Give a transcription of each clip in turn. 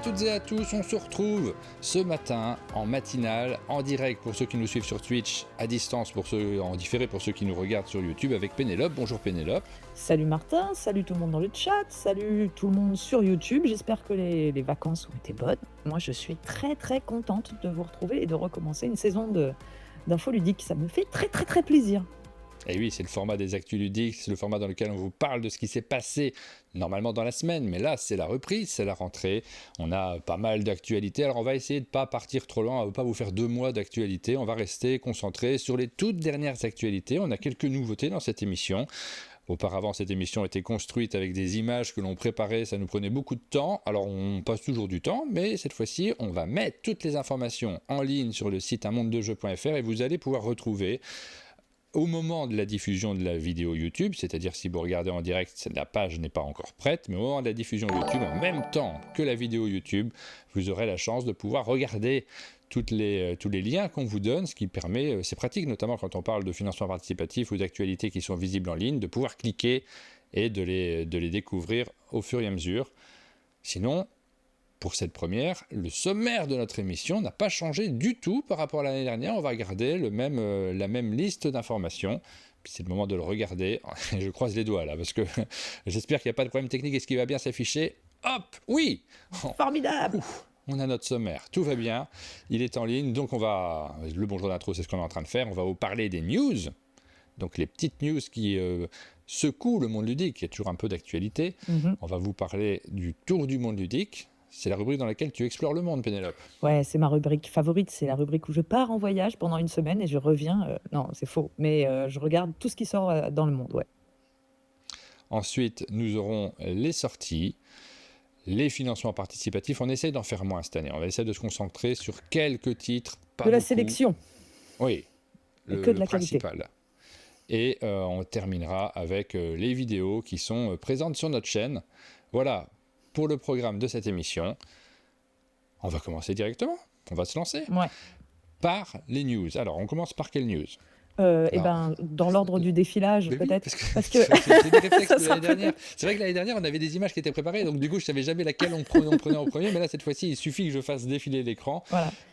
toutes et à tous, on se retrouve ce matin en matinale, en direct pour ceux qui nous suivent sur Twitch, à distance pour ceux en différé pour ceux qui nous regardent sur YouTube avec Pénélope. Bonjour Pénélope. Salut Martin, salut tout le monde dans le chat, salut tout le monde sur YouTube. J'espère que les vacances ont été bonnes. Moi, je suis très très contente de vous retrouver et de recommencer une saison d'infos ludiques. Ça me fait très très très plaisir. Et oui, c'est le format des actus ludiques, c'est le format dans lequel on vous parle de ce qui s'est passé normalement dans la semaine, mais là c'est la reprise, c'est la rentrée, on a pas mal d'actualités, alors on va essayer de ne pas partir trop loin, on ne va pas vous faire 2 mois d'actualité, on va rester concentré sur les toutes dernières actualités, on a quelques nouveautés dans cette émission. Auparavant, cette émission était construite avec des images que l'on préparait, ça nous prenait beaucoup de temps, alors on passe toujours du temps, mais cette fois-ci, on va mettre toutes les informations en ligne sur le site unmondedejeux.fr et vous allez pouvoir retrouver au moment de la diffusion de la vidéo YouTube, c'est-à-dire si vous regardez en direct, la page n'est pas encore prête, mais au moment de la diffusion YouTube, en même temps que la vidéo YouTube, vous aurez la chance de pouvoir regarder tous les liens qu'on vous donne, ce qui permet, c'est pratique notamment quand on parle de financement participatif ou d'actualités qui sont visibles en ligne, de pouvoir cliquer et de les découvrir au fur et à mesure. Sinon, pour cette première, le sommaire de notre émission n'a pas changé du tout par rapport à l'année dernière. On va garder la même liste d'informations. Puis c'est le moment de le regarder. Je croise les doigts là, parce que j'espère qu'il n'y a pas de problème technique. Est-ce qu'il va bien s'afficher ? Hop, oui. Formidable. On a notre sommaire, tout va bien. Il est en ligne, donc le bonjour d'intro, c'est ce qu'on est en train de faire. On va vous parler des news. Donc les petites news qui secouent le monde ludique. Il y a toujours un peu d'actualité. On va vous parler du tour du monde ludique. C'est la rubrique dans laquelle tu explores le monde, Pénélope. Ouais, c'est ma rubrique favorite. C'est la rubrique où je pars en voyage pendant une semaine et je reviens. Non, c'est faux, mais je regarde tout ce qui sort dans le monde. Ouais. Ensuite, nous aurons les sorties, les financements participatifs. On essaie d'en faire moins cette année. On va essayer de se concentrer sur quelques titres. Pas de la beaucoup. sélection. Oui, que de la principal. qualité. Et on terminera avec les vidéos qui sont présentes sur notre chaîne. Voilà. Pour le programme de cette émission, on va commencer directement, on va se lancer par les news. Alors, on commence par quelle news ? Dans l'ordre du défilage, peut-être. Oui, parce que c'est des réflexes de l'année dernière. C'est vrai que l'année dernière, on avait des images qui étaient préparées, donc du coup, je ne savais jamais laquelle on prenait en premier, mais là, cette fois-ci, il suffit que je fasse défiler l'écran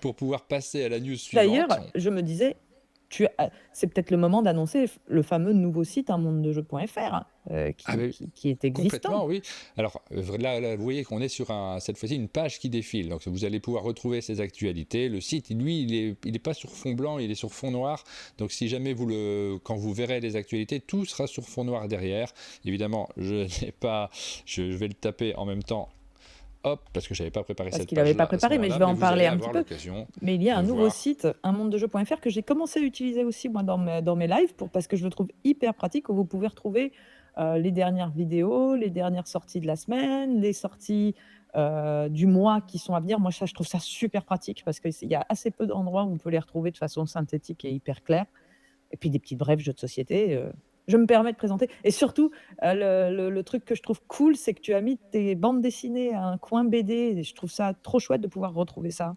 pour pouvoir passer à la news suivante. D'ailleurs, je me disais, c'est peut-être le moment d'annoncer le fameux nouveau site unmondedejeux.fr qui est existant. Complètement, oui. Alors là, vous voyez qu'on est sur cette fois-ci une page qui défile. Donc vous allez pouvoir retrouver ces actualités. Le site, lui, il est pas sur fond blanc, il est sur fond noir. Donc si jamais quand vous verrez les actualités, tout sera sur fond noir derrière. Évidemment, je vais le taper en même temps. Hop, parce que je n'avais pas préparé cette page. Parce qu'il n'avait pas préparé, mais je vais en parler un petit peu. Mais il y a un nouveau site, unmondedejeux.fr, que j'ai commencé à utiliser aussi moi dans mes lives, parce que je le trouve hyper pratique, où vous pouvez retrouver les dernières vidéos, les dernières sorties de la semaine, les sorties du mois qui sont à venir. Moi, je trouve ça super pratique, parce qu'il y a assez peu d'endroits où on peut les retrouver de façon synthétique et hyper claire. Et puis des petits brefs jeux de société. Je me permets de présenter. Et surtout, le truc que je trouve cool, c'est que tu as mis tes bandes dessinées à un coin BD. Et je trouve ça trop chouette de pouvoir retrouver ça.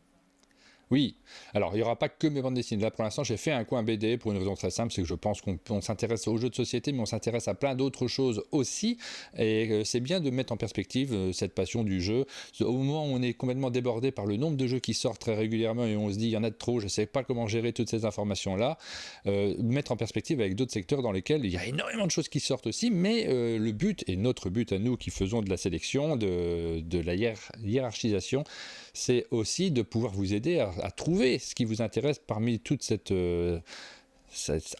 Oui, alors il n'y aura pas que mes bandes dessinées. Là pour l'instant j'ai fait un coin BD pour une raison très simple, c'est que je pense qu'on s'intéresse aux jeux de société, mais on s'intéresse à plein d'autres choses aussi. Et c'est bien de mettre en perspective cette passion du jeu. Au moment où on est complètement débordé par le nombre de jeux qui sortent très régulièrement et on se dit il y en a de trop, je ne sais pas comment gérer toutes ces informations-là, mettre en perspective avec d'autres secteurs dans lesquels il y a énormément de choses qui sortent aussi, mais le but, et notre but à nous qui faisons de la sélection, de la hiérarchisation, c'est aussi de pouvoir vous aider à trouver ce qui vous intéresse parmi toute cet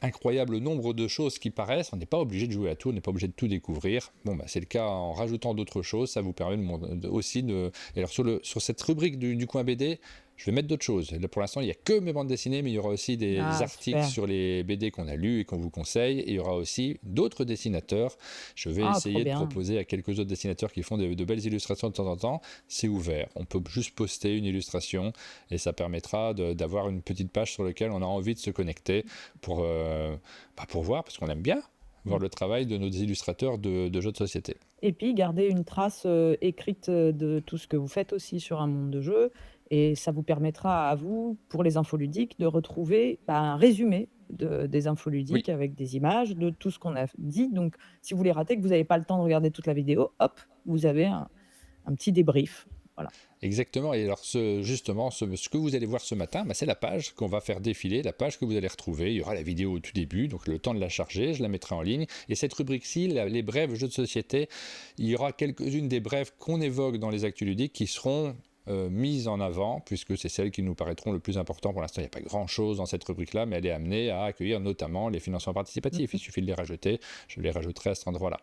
incroyable nombre de choses qui paraissent. On n'est pas obligé de jouer à tout, on n'est pas obligé de tout découvrir. C'est le cas en rajoutant d'autres choses, ça vous permet aussi de... Et alors sur cette rubrique du coin BD, je vais mettre d'autres choses. Là, pour l'instant, il n'y a que mes bandes dessinées, mais il y aura aussi des articles sur les BD qu'on a lus et qu'on vous conseille. Et il y aura aussi d'autres dessinateurs. Je vais essayer de proposer à quelques autres dessinateurs qui font de belles illustrations de temps en temps. C'est ouvert. On peut juste poster une illustration et ça permettra d'avoir une petite page sur laquelle on a envie de se connecter pour voir, parce qu'on aime bien voir le travail de nos illustrateurs de jeux de société. Et puis, garder une trace écrite de tout ce que vous faites aussi sur un monde de jeu. Et ça vous permettra à vous, pour les infos ludiques, de retrouver un résumé des infos ludiques avec des images, de tout ce qu'on a dit. Donc, si vous les ratez, que vous n'avez pas le temps de regarder toute la vidéo, hop, vous avez un petit débrief Voilà. Exactement. Et alors, justement, ce que vous allez voir ce matin, c'est la page qu'on va faire défiler, la page que vous allez retrouver. Il y aura la vidéo au tout début, donc le temps de la charger, je la mettrai en ligne. Et cette rubrique-ci, les brèves jeux de société, il y aura quelques-unes des brèves qu'on évoque dans les actus ludiques qui seront mises en avant, puisque c'est celles qui nous paraîtront le plus important. Pour l'instant, il n'y a pas grand-chose dans cette rubrique-là, mais elle est amenée à accueillir notamment les financements participatifs. Il suffit de les rajouter, je les rajouterai à cet endroit-là.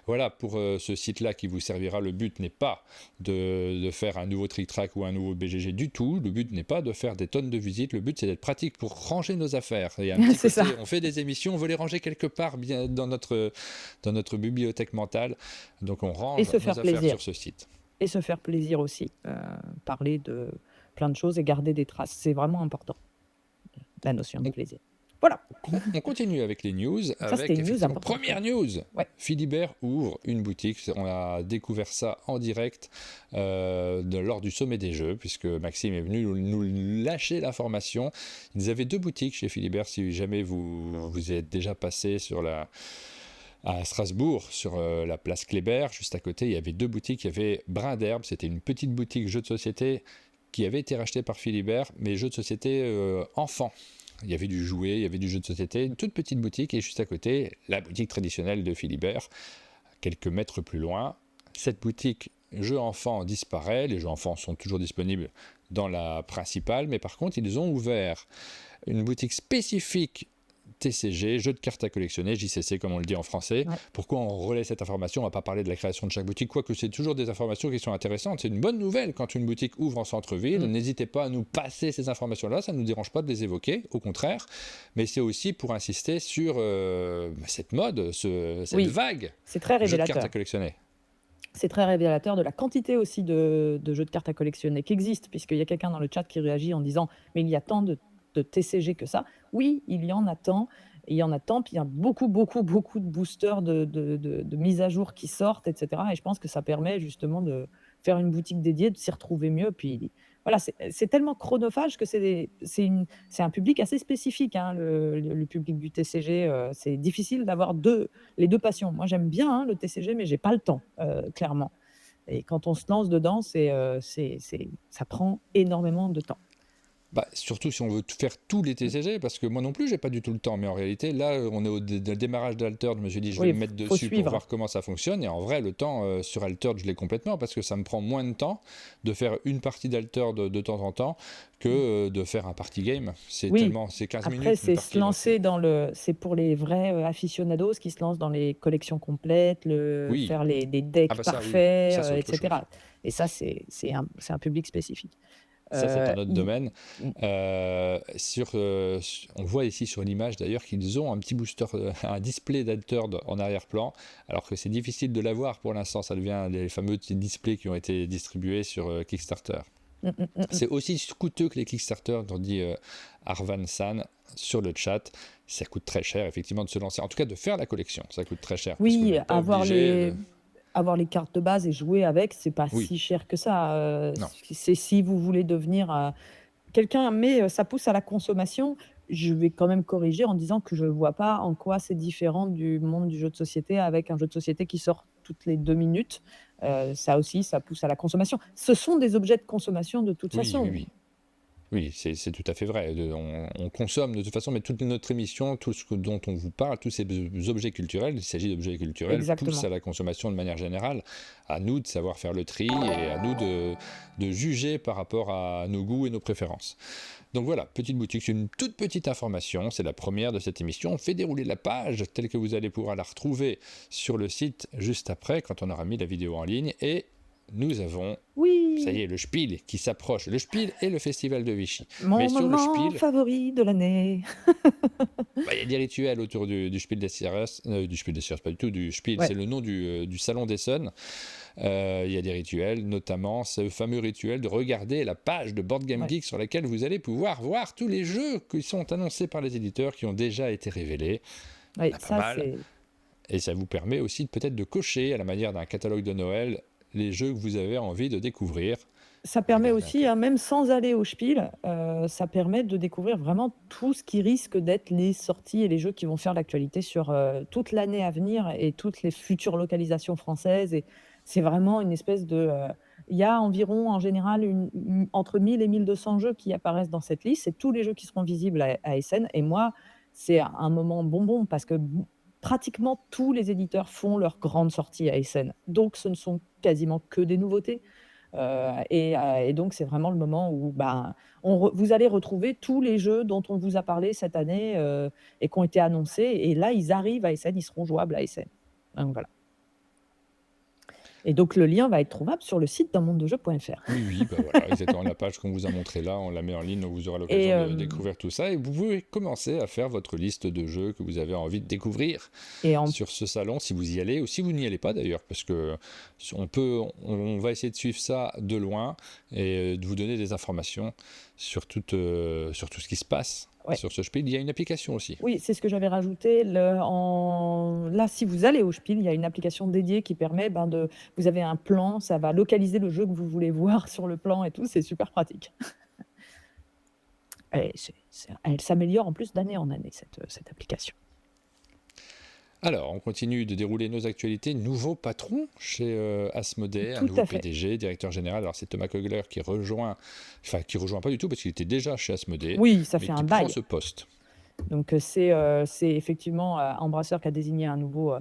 Voilà, pour ce site-là qui vous servira, le but n'est pas de faire un nouveau Trick Track ou un nouveau BGG du tout. Le but n'est pas de faire des tonnes de visites, le but c'est d'être pratique pour ranger nos affaires. Il y a un petit côté, on fait des émissions, on veut les ranger quelque part bien dans notre bibliothèque mentale, donc on range nos affaires sur ce site. Et se faire plaisir aussi, parler de plein de choses et garder des traces. C'est vraiment important, la notion de plaisir. Voilà. On continue avec les news. Avec une première news. Ouais. Philibert ouvre une boutique. On a découvert ça en direct lors du sommet des jeux, puisque Maxime est venu nous lâcher l'information. Ils avaient 2 boutiques chez Philibert. Si jamais vous êtes déjà passé à Strasbourg, sur la place Kléber, juste à côté, il y avait 2 boutiques. Il y avait Brin d'Herbe, c'était une petite boutique jeux de société qui avait été rachetée par Philibert, mais jeux de société enfants. Il y avait du jouet, il y avait du jeu de société, une toute petite boutique, et juste à côté, la boutique traditionnelle de Philibert, quelques mètres plus loin. Cette boutique jeux enfants disparaît, les jeux enfants sont toujours disponibles dans la principale, mais par contre, ils ont ouvert une boutique spécifique TCG, jeux de cartes à collectionner, JCC comme on le dit en français. Ouais. Pourquoi on relaie cette information? On ne va pas parler de la création de chaque boutique, quoique c'est toujours des informations qui sont intéressantes. C'est une bonne nouvelle quand une boutique ouvre en centre-ville. N'hésitez pas à nous passer ces informations-là, ça ne nous dérange pas de les évoquer, au contraire. Mais c'est aussi pour insister sur cette mode, cette vague c'est très de jeux de révélateur. cartes à collectionner. C'est très révélateur de la quantité aussi de jeux de cartes à collectionner qui existent, puisqu'il y a quelqu'un dans le chat qui réagit en disant « Mais il y a tant de TCG que ça ». Oui, il y en a tant. Il y en a tant, puis il y a beaucoup de boosters de mises à jour qui sortent, etc. Et je pense que ça permet justement de faire une boutique dédiée, de s'y retrouver mieux. Puis voilà, c'est tellement chronophage que c'est un public assez spécifique, hein, le public du TCG. C'est difficile d'avoir les 2 passions. Moi, j'aime bien le TCG, mais j'ai pas le temps, clairement. Et quand on se lance dedans, ça prend énormément de temps. Surtout si on veut faire tous les TCG, parce que moi non plus j'ai pas du tout le temps, mais en réalité là on est au démarrage d'Altered, je me suis dit je vais me mettre dessus pour voir comment ça fonctionne, et en vrai le temps sur Altered je l'ai complètement, parce que ça me prend moins de temps de faire une partie d'Altered de temps en temps que de faire un party game. C'est 15 minutes. Après c'est se lancer c'est pour les vrais aficionados qui se lancent dans les collections complètes, faire des decks parfaits, etc. Et ça c'est un public spécifique. Ça, c'est un autre domaine. On voit ici sur l'image d'ailleurs qu'ils ont un petit booster, un display d'Altered en arrière-plan, alors que c'est difficile de l'avoir pour l'instant. Ça devient les fameux displays qui ont été distribués sur Kickstarter. C'est aussi coûteux que les Kickstarter, dont dit Arvan San sur le chat. Ça coûte très cher, effectivement, de se lancer. En tout cas, de faire la collection, ça coûte très cher. Oui, avoir les cartes de base et jouer avec, c'est pas si cher que ça. C'est si vous voulez devenir quelqu'un, mais ça pousse à la consommation. Je vais quand même corriger en disant que je ne vois pas en quoi c'est différent du monde du jeu de société, avec un jeu de société qui sort toutes les 2 minutes. Ça aussi, ça pousse à la consommation. Ce sont des objets de consommation de toute façon. Oui, c'est tout à fait vrai. On consomme de toute façon, mais toute notre émission, tout ce dont on vous parle, tous ces objets culturels, il s'agit d'objets culturels, poussent à la consommation de manière générale. À nous de savoir faire le tri et à nous de juger par rapport à nos goûts et nos préférences. Donc voilà, petite boutique, c'est une toute petite information, c'est la première de cette émission. On fait dérouler la page telle que vous allez pouvoir la retrouver sur le site juste après, quand on aura mis la vidéo en ligne, et nous avons, ça y est, le Spiel qui s'approche. Le Spiel et le Festival de Vichy. Mon moment favori de l'année. Il y a des rituels autour du Spiel des Jahres, du Spiel des Jahres, pas du tout, du Spiel, c'est le nom du Salon d'Essen. Il y a des rituels, notamment ce fameux rituel de regarder la page de Board Game Geek sur laquelle vous allez pouvoir voir tous les jeux qui sont annoncés par les éditeurs, qui ont déjà été révélés. Oui, ça c'est... Et ça vous permet aussi peut-être de cocher, à la manière d'un catalogue de Noël, les jeux que vous avez envie de découvrir. Ça permet aussi, même sans aller au Spiel, ça permet de découvrir vraiment tout ce qui risque d'être les sorties et les jeux qui vont faire l'actualité sur toute l'année à venir et toutes les futures localisations françaises. Et c'est vraiment une espèce de il y a environ, en général, entre 1000 et 1200 jeux qui apparaissent dans cette liste. C'est tous les jeux qui seront visibles à Essen. Et moi, c'est un moment bonbon parce que pratiquement tous les éditeurs font leur grande sortie à Essen. Donc, ce ne sont quasiment que des nouveautés. Et donc, c'est vraiment le moment où vous allez retrouver tous les jeux dont on vous a parlé cette année et qui ont été annoncés. Et là, ils arrivent à Essen, ils seront jouables à Essen. Donc, voilà. Et donc, le lien va être trouvable sur le site d'unmondedejeux.fr. Oui, voilà, exactement. La page qu'on vous a montrée là, on la met en ligne, donc vous aurez l'occasion de découvrir tout ça. Et vous pouvez commencer à faire votre liste de jeux que vous avez envie de découvrir sur ce salon, si vous y allez, ou si vous n'y allez pas d'ailleurs, parce que on va essayer de suivre ça de loin et de vous donner des informations sur tout ce qui se passe. Ouais. Sur ce Spiel, il y a une application aussi. Oui, c'est ce que j'avais rajouté. Là, si vous allez au Spiel, il y a une application dédiée qui permet vous avez un plan, ça va localiser le jeu que vous voulez voir sur le plan et tout. C'est super pratique. Elle s'améliore en plus d'année en année, cette application. Alors, on continue de dérouler nos actualités. Nouveau patron chez Asmodée, un nouveau PDG, directeur général. Alors, c'est Thomas Kogler qui rejoint pas du tout parce qu'il était déjà chez Asmodée. Oui, ça fait un bail. Prend ce poste. Donc, c'est effectivement Embracer qui a désigné un nouveau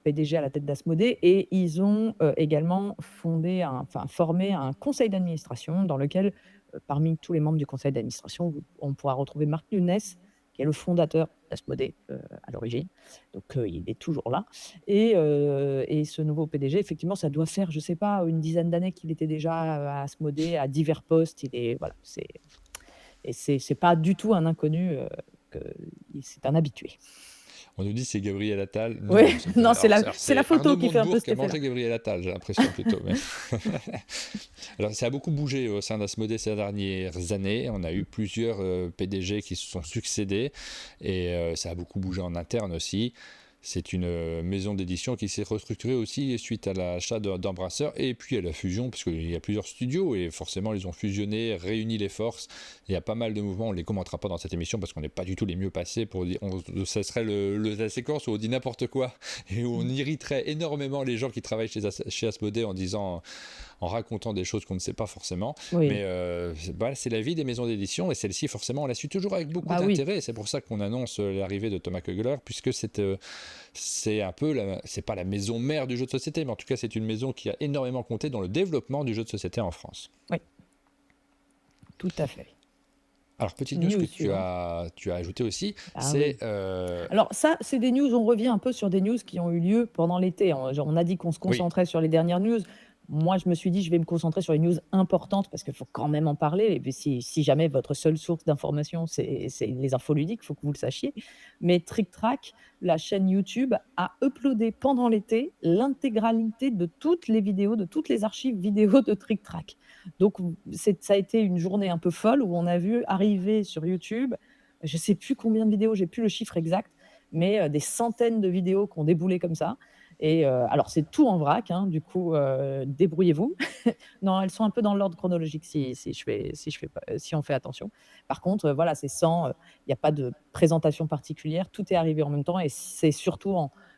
PDG à la tête d'Asmodée et ils ont également formé un conseil d'administration dans lequel, parmi tous les membres du conseil d'administration, on pourra retrouver Marc Nunes, qui est le fondateur d'Asmodée à l'origine. Donc, il est toujours là. Et ce nouveau PDG, effectivement, ça doit faire, je ne sais pas, une dizaine d'années qu'il était déjà à Asmodée, à divers postes. C'est pas du tout un inconnu, c'est un habitué. On nous dit que c'est Gabriel Attal. Oui, non, c'est la photo qui fait un peu cet effet. C'est Gabriel Attal, j'ai l'impression plutôt. Mais... Alors, ça a beaucoup bougé au sein d'Asmodée ces dernières années. On a eu plusieurs PDG qui se sont succédés et ça a beaucoup bougé en interne aussi. C'est une maison d'édition qui s'est restructurée aussi suite à l'achat d'Embracer et puis à la fusion, parce qu'il y a plusieurs studios et forcément ils ont fusionné, réuni les forces. Il y a pas mal de mouvements, on ne les commentera pas dans cette émission parce qu'on n'est pas du tout les mieux passés pour dire, ça serait la séquence où on dit n'importe quoi et où on irriterait énormément les gens qui travaillent chez Asmodée en racontant des choses qu'on ne sait pas forcément. Oui. Mais c'est la vie des maisons d'édition et celle-ci, forcément, on la suit toujours avec beaucoup d'intérêt. Oui. C'est pour ça qu'on annonce l'arrivée de Thomas Kogler, puisque c'est un peu, c'est pas la maison mère du jeu de société, mais en tout cas, c'est une maison qui a énormément compté dans le développement du jeu de société en France. Oui, tout à fait. Alors, petite news que tu as ajouté aussi, c'est... Oui. Alors ça, c'est des news, on revient un peu sur des news qui ont eu lieu pendant l'été. On a dit qu'on se concentrait sur les dernières news. Moi, je me suis dit, je vais me concentrer sur les news importantes parce qu'il faut quand même en parler. Et si jamais votre seule source d'information, c'est les infos ludiques, il faut que vous le sachiez. Mais Trick Track, la chaîne YouTube, a uploadé pendant l'été l'intégralité de toutes les vidéos, de toutes les archives vidéo de Trick Track. Donc, ça a été une journée un peu folle où on a vu arriver sur YouTube, je ne sais plus combien de vidéos, j'ai plus le chiffre exact, mais des centaines de vidéos qui ont déboulé comme ça. Et alors, c'est tout en vrac, hein, du coup, débrouillez-vous. Non, elles sont un peu dans l'ordre chronologique si on fait attention. Par contre, voilà, c'est il n'y a pas de présentation particulière, tout est arrivé en même temps et c'est surtout,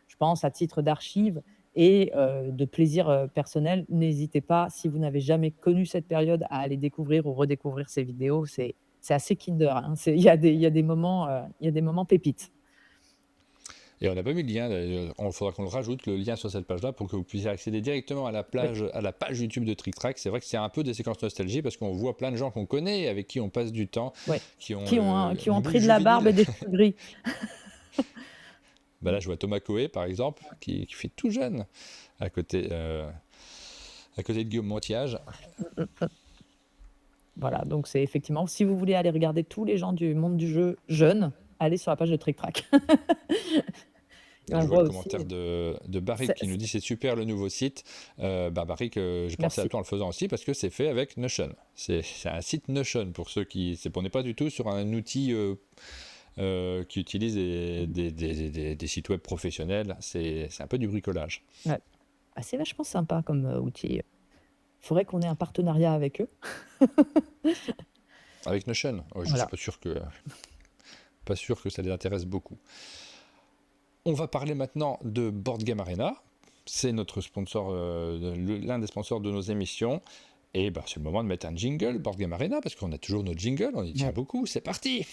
je pense, à titre d'archive et de plaisir personnel. N'hésitez pas, si vous n'avez jamais connu cette période, à aller découvrir ou redécouvrir ces vidéos. C'est assez Kinder. Hein. Il y a des moments pépites. Et on n'a pas mis le lien, il faudra qu'on le rajoute, le lien sur cette page-là, pour que vous puissiez accéder directement à la page YouTube de Trick Track. C'est vrai que c'est un peu des séquences nostalgie, parce qu'on voit plein de gens qu'on connaît, avec qui on passe du temps, qui ont pris de la barbe et des cheveux gris. Là, je vois Thomas Coé, par exemple, qui fait tout jeune, à côté de Guillaume Montiage. Voilà, donc c'est effectivement, si vous voulez aller regarder tous les gens du monde du jeu jeunes, allez sur la page de Trick Track. Je vois le commentaire de Barrick qui nous dit c'est super le nouveau site. Barrick, j'ai pensé à toi en le faisant aussi parce que c'est fait avec Notion. C'est un site Notion pour ceux qui... On n'est pas du tout sur un outil qui utilise des sites web professionnels. C'est un peu du bricolage. Ouais. C'est vachement sympa comme outil. Il faudrait qu'on ait un partenariat avec eux. Avec Notion, je ne suis pas sûr que ça les intéresse beaucoup. On va parler maintenant de Board Game Arena, c'est notre sponsor, l'un des sponsors de nos émissions. Et c'est le moment de mettre un jingle, Board Game Arena, parce qu'on a toujours notre jingle, on y tient beaucoup. C'est parti!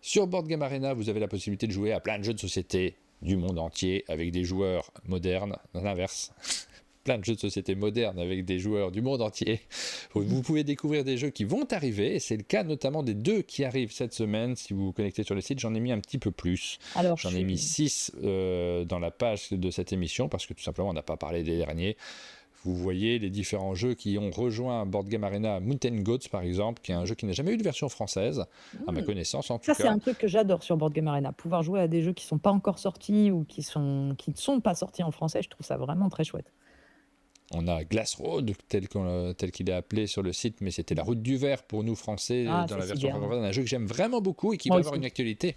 Sur Board Game Arena, vous avez la possibilité de jouer à plein de jeux de société du monde entier avec des joueurs modernes, à l'inverse. Plein de jeux de société modernes avec des joueurs du monde entier. Vous pouvez découvrir des jeux qui vont arriver, et c'est le cas notamment des 2 qui arrivent cette semaine. Si vous vous connectez sur le site, j'en ai mis un petit peu plus. Alors, j'en ai mis 6 dans la page de cette émission, parce que tout simplement, on n'a pas parlé des derniers. Vous voyez les différents jeux qui ont rejoint Board Game Arena, Mountain Goats par exemple, qui est un jeu qui n'a jamais eu de version française, à ma connaissance en tout cas. Ça, c'est un truc que j'adore sur Board Game Arena. Pouvoir jouer à des jeux qui ne sont pas encore sortis ou qui ne sont pas sortis en français, je trouve ça vraiment très chouette. On a Glass Road, tel qu'il est appelé sur le site, mais c'était la route du verre pour nous français dans la version française. Un jeu que j'aime vraiment beaucoup et qui va avoir une actualité.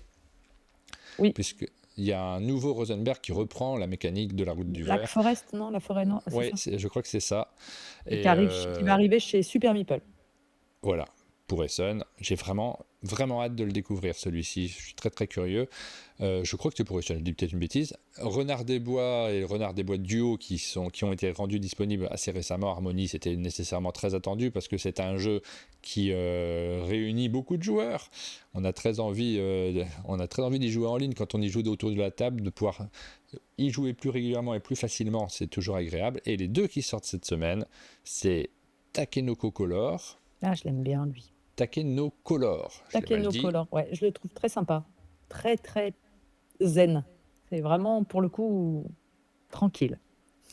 Oui. Puisqu'il y a un nouveau Rosenberg qui reprend la mécanique de la route du verre. Black Forest, non? La forêt, non? Oui, je crois que c'est ça. Et qui va arriver chez Super Meeple. Voilà, pour Essen. J'ai vraiment hâte de le découvrir, celui-ci. Je suis très très curieux. Je crois que c'est pour Essen, je dis peut-être une bêtise. Renard des Bois et Renard des Bois Duo qui ont été rendus disponibles assez récemment. Harmonie, c'était nécessairement très attendu parce que c'est un jeu qui réunit beaucoup de joueurs. On a très envie d'y jouer en ligne quand on y joue autour de la table, de pouvoir y jouer plus régulièrement et plus facilement, c'est toujours agréable. Et les 2 qui sortent cette semaine, c'est Takenoko Color. Ah, je l'aime bien, lui. Takenoko Color. Color, ouais, je le trouve très sympa. Très, très zen. C'est vraiment, pour le coup, tranquille.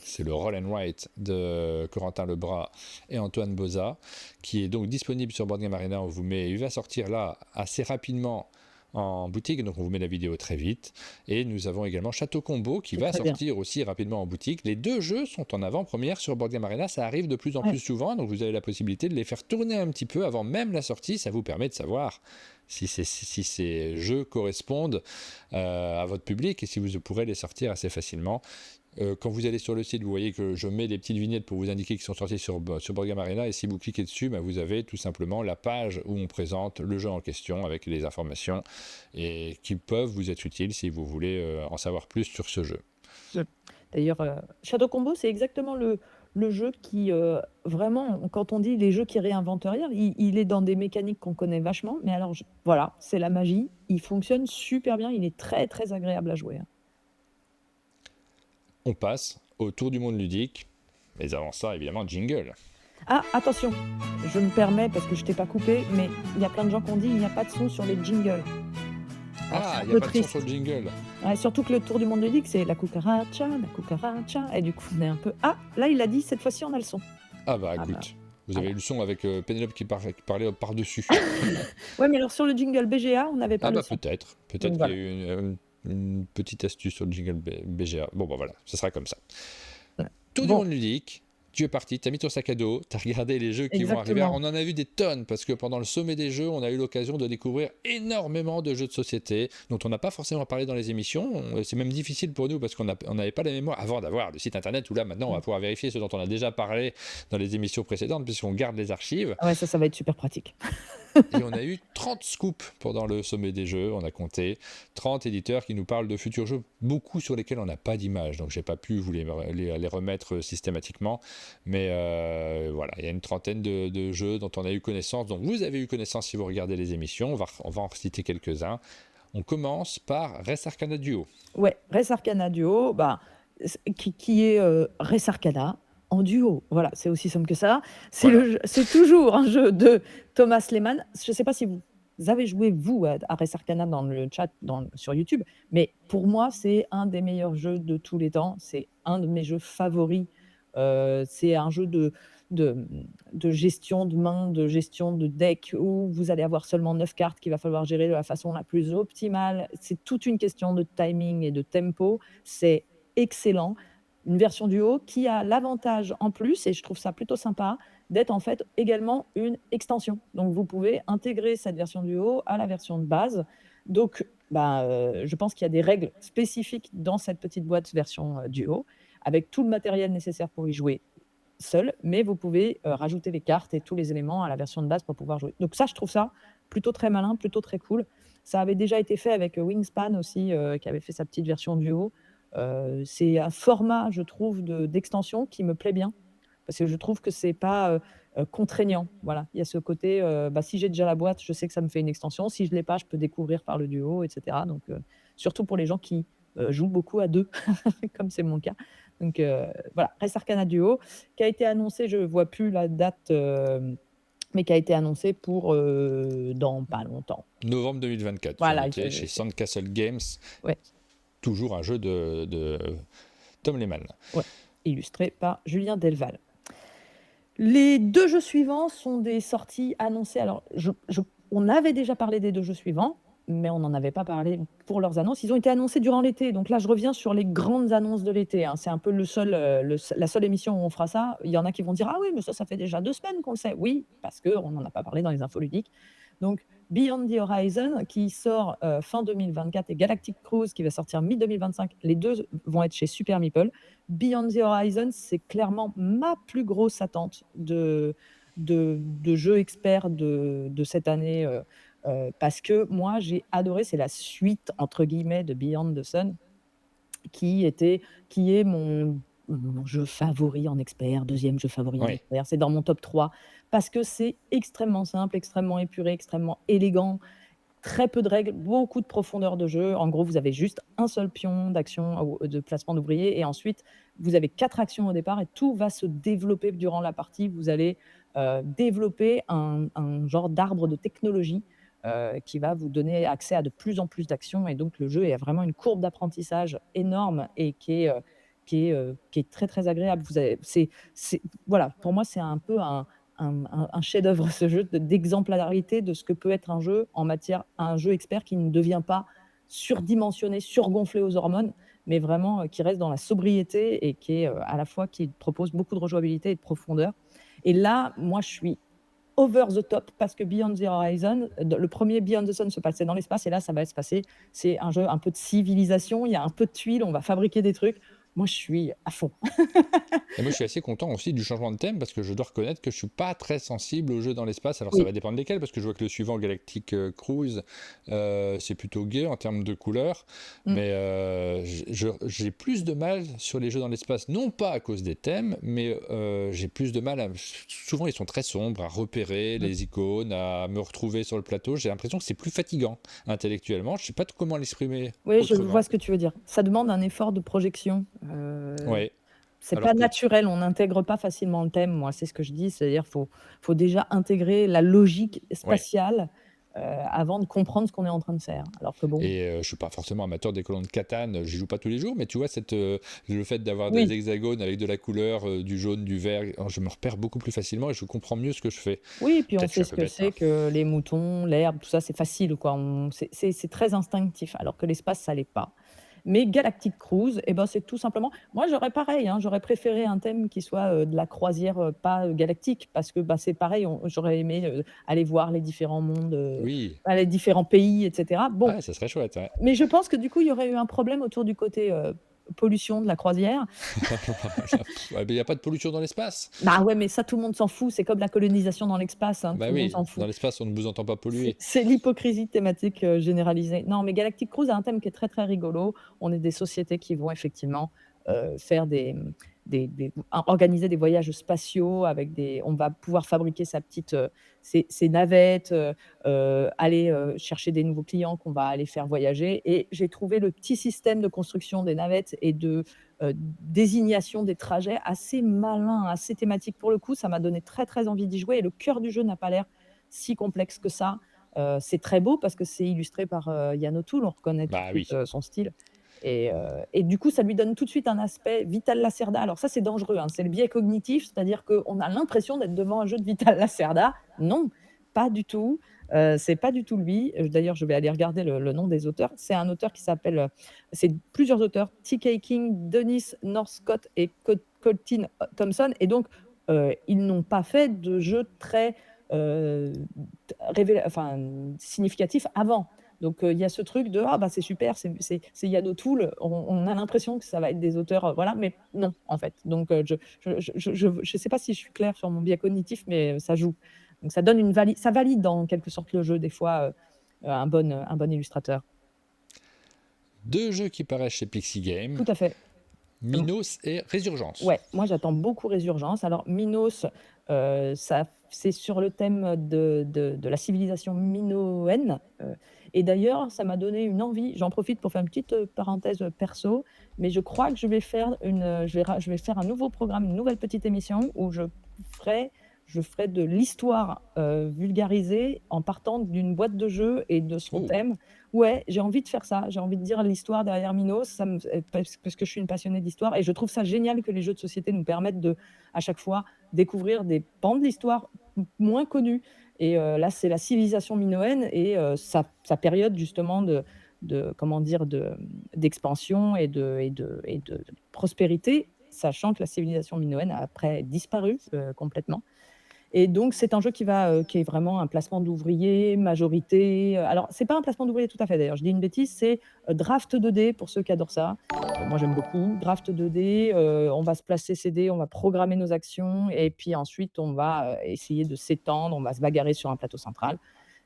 C'est le Roll and Write de Corentin Lebras et Antoine Boza, qui est donc disponible sur Board Game Arena. Il va sortir là assez rapidement en boutique, donc on vous met la vidéo très vite. Et nous avons également Château Combo qui va sortir aussi rapidement en boutique. Les 2 jeux sont en avant-première sur Board Game Arena, ça arrive de plus en plus souvent, donc vous avez la possibilité de les faire tourner un petit peu avant même la sortie. Ça vous permet de savoir si ces jeux correspondent à votre public et si vous pourrez les sortir assez facilement. Quand vous allez sur le site, vous voyez que je mets des petites vignettes pour vous indiquer qu'ils sont sortis sur Board Game Arena, et si vous cliquez dessus, vous avez tout simplement la page où on présente le jeu en question avec les informations et qui peuvent vous être utiles si vous voulez en savoir plus sur ce jeu. D'ailleurs, Shadow Combo, c'est exactement le jeu qui, vraiment, quand on dit les jeux qui réinventent rien, il est dans des mécaniques qu'on connaît vachement, mais alors, voilà, c'est la magie. Il fonctionne super bien, il est très, très agréable à jouer. On passe au tour du monde ludique, mais avant ça, évidemment, jingle. Ah, attention, je me permets parce que je t'ai pas coupé, mais il y a plein de gens qui ont dit il n'y a pas de son sur les jingles. Il n'y a pas de son sur le jingle. Ouais, surtout que le tour du monde ludique, c'est la cucaracha, et du coup on est un peu... Ah, là il a dit, cette fois-ci on a le son. Écoute, vous avez eu le son avec Pénélope qui parlait par-dessus. Ouais, mais alors sur le jingle BGA, on n'avait pas le son. Peut-être qu'il y a eu une petite astuce sur le jingle BGA. Bon, voilà, ce sera comme ça. Tour du monde ludique, tu es parti, tu as mis ton sac à dos, tu as regardé les jeux qui vont arriver. Alors, on en a vu des tonnes, parce que pendant le sommet des jeux, on a eu l'occasion de découvrir énormément de jeux de société, dont on n'a pas forcément parlé dans les émissions. C'est même difficile pour nous, parce qu'on n'avait pas la mémoire avant d'avoir le site internet, où là, maintenant, on va pouvoir vérifier ce dont on a déjà parlé dans les émissions précédentes, puisqu'on garde les archives. Ouais, ça va être super pratique. Et on a eu 30 scoops pendant le sommet des jeux, on a compté 30 éditeurs qui nous parlent de futurs jeux, beaucoup sur lesquels on n'a pas d'image, donc j'ai pas pu vous les remettre systématiquement, mais voilà, il y a une trentaine de jeux dont on a eu connaissance, donc vous avez eu connaissance si vous regardez les émissions, on va en citer quelques-uns. On commence par Res Arcana Duo. Ouais, Res Arcana Duo, qui est Res Arcana en duo. Voilà, c'est aussi simple que ça. C'est toujours un jeu de Thomas Lehmann. Je ne sais pas si vous avez joué, vous, à Res Arcana dans le chat sur YouTube, mais pour moi, c'est un des meilleurs jeux de tous les temps. C'est un de mes jeux favoris. C'est un jeu de gestion de main, de gestion de deck, où vous allez avoir seulement 9 cartes qu'il va falloir gérer de la façon la plus optimale. C'est toute une question de timing et de tempo. C'est excellent. Une version duo qui a l'avantage en plus, et je trouve ça plutôt sympa, d'être en fait également une extension. Donc vous pouvez intégrer cette version duo à la version de base. Donc je pense qu'il y a des règles spécifiques dans cette petite boîte version duo, avec tout le matériel nécessaire pour y jouer. seul, mais vous pouvez rajouter les cartes et tous les éléments à la version de base pour pouvoir jouer. Donc ça, je trouve ça plutôt très malin, plutôt très cool. Ça avait déjà été fait avec Wingspan aussi, qui avait fait sa petite version duo. C'est un format, je trouve, d'extension qui me plaît bien, parce que je trouve que c'est pas contraignant. Voilà, il y a ce côté, si j'ai déjà la boîte, je sais que ça me fait une extension. Si je l'ai pas, je peux découvrir par le duo, et cetera. Donc, surtout pour les gens qui jouent beaucoup à deux, comme c'est mon cas. Donc, voilà, Res Arcana Duo, qui a été annoncé, je vois plus la date, mais qui a été annoncé pour dans pas longtemps. Novembre 2024, Voilà, noté chez Sandcastle Games. Ouais. Toujours un jeu de Tom Lehmann. Ouais, illustré par Julien Delval. Les 2 jeux suivants sont des sorties annoncées. Alors, on avait déjà parlé des 2 jeux suivants, mais on n'en avait pas parlé pour leurs annonces. Ils ont été annoncés durant l'été, donc là, je reviens sur les grandes annonces de l'été, hein. C'est un peu la seule émission où on fera ça. Il y en a qui vont dire: «Ah oui, mais ça fait déjà 2 semaines qu'on le sait». Oui, parce qu'on n'en a pas parlé dans les infos ludiques. Donc Beyond the Horizon qui sort fin 2024 et Galactic Cruise qui va sortir mi-2025. Les 2 vont être chez Super Meeple. Beyond the Horizon, c'est clairement ma plus grosse attente de jeu expert de cette année, parce que moi, j'ai adoré. C'est la «suite» entre guillemets de Beyond the Sun qui est mon jeu favori en expert, 2e jeu favori en expert. C'est dans mon top 3 parce que c'est extrêmement simple, extrêmement épuré, extrêmement élégant, très peu de règles, beaucoup de profondeur de jeu. En gros, vous avez juste un seul pion d'action de placement d'ouvriers et ensuite, vous avez 4 actions au départ et tout va se développer durant la partie. Vous allez développer un genre d'arbre de technologie qui va vous donner accès à de plus en plus d'actions et donc le jeu est vraiment une courbe d'apprentissage énorme et qui est très, très agréable. Voilà, pour moi, c'est un peu un chef-d'œuvre, ce jeu d'exemplarité de ce que peut être un jeu expert qui ne devient pas surdimensionné, surgonflé aux hormones, mais vraiment qui reste dans la sobriété et qui propose beaucoup de rejouabilité et de profondeur. Et là, moi, je suis over the top parce que Beyond the Horizon, le premier Beyond the Sun se passait dans l'espace et là, ça va se passer. C'est un jeu un peu de civilisation, il y a un peu de tuiles, on va fabriquer des trucs. Moi, je suis à fond. Et moi, je suis assez content aussi du changement de thème parce que je dois reconnaître que je suis pas très sensible aux jeux dans l'espace. Alors, ça va dépendre desquels parce que je vois que le suivant, Galactic Cruise, c'est plutôt gai en termes de couleurs. Mais j'ai plus de mal sur les jeux dans l'espace, non pas à cause des thèmes, mais j'ai plus de mal souvent, ils sont très sombres, à repérer les icônes, à me retrouver sur le plateau. J'ai l'impression que c'est plus fatigant intellectuellement. Je sais pas comment l'exprimer. Oui, je vois ce que tu veux dire. Ça demande un effort de projection. Ouais. C'est pas naturel, on n'intègre pas facilement le thème, moi, c'est ce que je dis, c'est-à-dire faut déjà intégrer la logique spatiale avant de comprendre ce qu'on est en train de faire. Alors que bon. Et je suis pas forcément amateur des colonnes de Catane, j'y joue pas tous les jours, mais tu vois le fait d'avoir des hexagones avec de la couleur, du jaune, du vert, je me repère beaucoup plus facilement et je comprends mieux ce que je fais. Oui, puis on sait ce que c'est que les moutons, l'herbe, tout ça, c'est facile, quoi. C'est très instinctif, alors que l'espace, ça l'est pas. Mais Galactic Cruise, c'est tout simplement. Moi, j'aurais pareil, hein, j'aurais préféré un thème qui soit de la croisière, pas galactique, parce que c'est pareil, j'aurais aimé aller voir les différents mondes, les différents pays, etc. Bon. Ouais, ça serait chouette. Ouais. Mais je pense que du coup, il y aurait eu un problème autour du côté pollution de la croisière. Il n'y a pas de pollution dans l'espace. Bah ouais, mais ça, tout le monde s'en fout. C'est comme la colonisation dans l'espace. Hein, tout le monde s'en fout. Dans l'espace, on ne vous entend pas polluer. C'est l'hypocrisie thématique généralisée. Non, mais Galactic Cruise a un thème qui est très, très rigolo. On est des sociétés qui vont effectivement faire organiser des voyages spatiaux on va pouvoir fabriquer ses navettes, aller chercher des nouveaux clients qu'on va aller faire voyager. Et j'ai trouvé le petit système de construction des navettes et de désignation des trajets assez malin, assez thématique. Pour le coup, ça m'a donné très, très envie d'y jouer. Et le cœur du jeu n'a pas l'air si complexe que ça. C'est très beau parce que c'est illustré par Yann O'Toole, on reconnaît tout de suite son style. Et du coup, ça lui donne tout de suite un aspect Vital Lacerda. Alors ça, c'est dangereux, hein, c'est le biais cognitif, c'est-à-dire qu'on a l'impression d'être devant un jeu de Vital Lacerda. Non, pas du tout. C'est pas du tout lui. D'ailleurs, je vais aller regarder le nom des auteurs. C'est un auteur qui s'appelle... c'est plusieurs auteurs, T.K. King, Dennis Northcott et Colton Thompson. Et donc, ils n'ont pas fait de jeu très significatif avant. Donc il y a ce truc de: «Ah bah, c'est super, c'est Yano Tool». On a l'impression que ça va être des auteurs, voilà, mais non, en fait. Donc je sais pas si je suis claire sur mon biais cognitif, mais ça joue. Donc ça donne ça valide en quelque sorte le jeu des fois, un bon illustrateur. 2 jeux qui paraissent chez Pixie Game. Tout à fait. Minos et Résurgence. Ouais, moi j'attends beaucoup Résurgence. Alors Minos, c'est sur le thème de la civilisation minoenne, et d'ailleurs ça m'a donné une envie. J'en profite pour faire une petite, parenthèse, perso, mais je crois que je vais faire un nouveau programme, une nouvelle petite émission où ferai je ferai de l'histoire, vulgarisée en partant d'une boîte de jeux et de son Oh! thème. Ouais, j'ai envie de faire ça. J'ai envie de dire l'histoire derrière Minos, parce que je suis une passionnée d'histoire et je trouve ça génial que les jeux de société nous permettent à chaque fois, découvrir des pans de l'histoire moins connus. Et là, c'est la civilisation minoenne et sa période justement comment dire, d'expansion et de prospérité, sachant que la civilisation minoenne a après disparu complètement. Et donc, c'est un jeu qui est vraiment un placement d'ouvriers, majorité. Alors, c'est pas un placement d'ouvriers tout à fait d'ailleurs, je dis une bêtise, c'est draft 2D pour ceux qui adorent ça. Moi, j'aime beaucoup. Draft 2D, on va se placer ces dés, on va programmer nos actions et puis ensuite, on va essayer de s'étendre, on va se bagarrer sur un plateau central.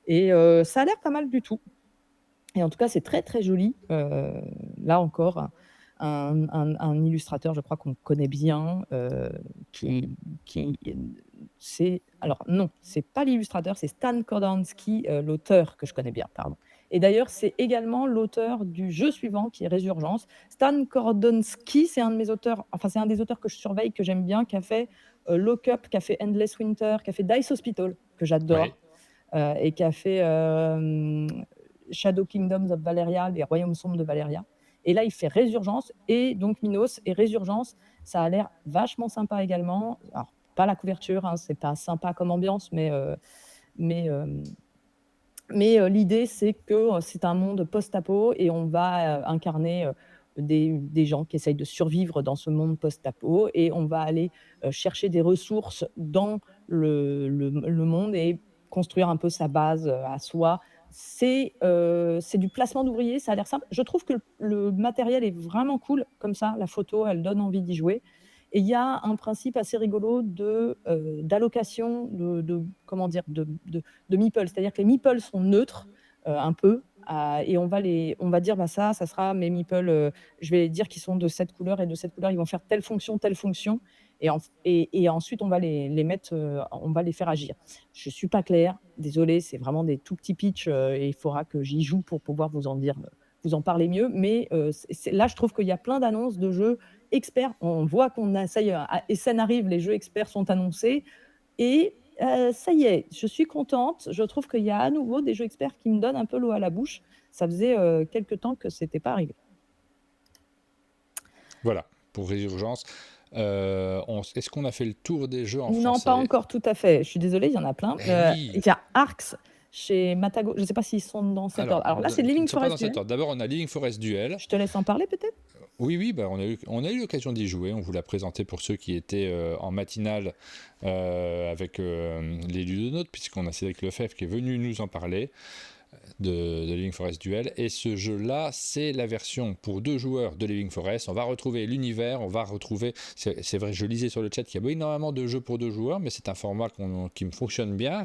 Et ça a l'air pas mal du tout. Et en tout cas, c'est très, très joli. Là encore, un illustrateur, je crois qu'on connaît bien, qui alors non, c'est pas l'illustrateur, c'est Stan Kordansky, l'auteur que je connais bien, pardon. Et d'ailleurs, c'est également l'auteur du jeu suivant qui est Résurgence. Stan Kordansky, c'est un de mes auteurs, enfin c'est un des auteurs que je surveille, que j'aime bien, qui a fait Lock Up, qui a fait Endless Winter, qui a fait Dice Hospital, que Ouais. j'adore, et qui a fait Shadow Kingdoms of Valeria, les Royaumes sombres de Valeria. Et là, il fait Résurgence et donc Minos et Résurgence. Ça a l'air vachement sympa également. Alors, pas la couverture, hein, c'est pas sympa comme ambiance, mais l'idée, c'est que c'est un monde post-apo et on va incarner des gens qui essayent de survivre dans ce monde post-apo et on va aller chercher des ressources dans le monde et construire un peu sa base à soi. C'est du placement d'ouvriers, ça a l'air simple. Je trouve que le matériel est vraiment cool, comme ça, la photo, elle donne envie d'y jouer. Et il y a un principe assez rigolo d'allocation comment dire, de meeples. C'est-à-dire que les meeples sont neutres, un peu, et on va dire, bah, ça sera mes meeples, je vais dire qu'ils sont de cette couleur et de cette couleur, ils vont faire telle fonction et ensuite on va les mettre, on va les faire agir. Je suis pas claire, désolée, c'est vraiment des tout petits pitchs, et il faudra que j'y joue pour pouvoir vous en parler mieux, mais là, je trouve qu'il y a plein d'annonces de jeux experts. On voit qu'on essaye, Essen arrive, les jeux experts sont annoncés et ça y est, je suis contente. Je trouve qu'il y a à nouveau des jeux experts qui me donnent un peu l'eau à la bouche. Ça faisait quelque temps que c'était pas arrivé. Voilà, pour Résurgence. Est-ce qu'on a fait le tour des jeux en français? Non, pas encore tout à fait. Je suis désolée, il y en a plein. Oui. Il y a Arx chez Matago. Je ne sais pas s'ils sont dans cet ordre. Alors là, c'est Living Forest Duel. D'abord, on a Living Forest Duel. Je te laisse en parler peut-être. Oui, bah, on a eu l'occasion d'y jouer. On vous l'a présenté pour ceux qui étaient en matinale avec les ludonautes, puisqu'on a Cédric Lefebvre qui est venu nous en parler de Living Forest Duel. Et ce jeu-là, c'est la version pour 2 joueurs de Living Forest. On va retrouver l'univers, on va retrouver... C'est vrai, je lisais sur le chat qu'il y a énormément de jeux pour 2 joueurs, mais c'est un format qui me fonctionne bien,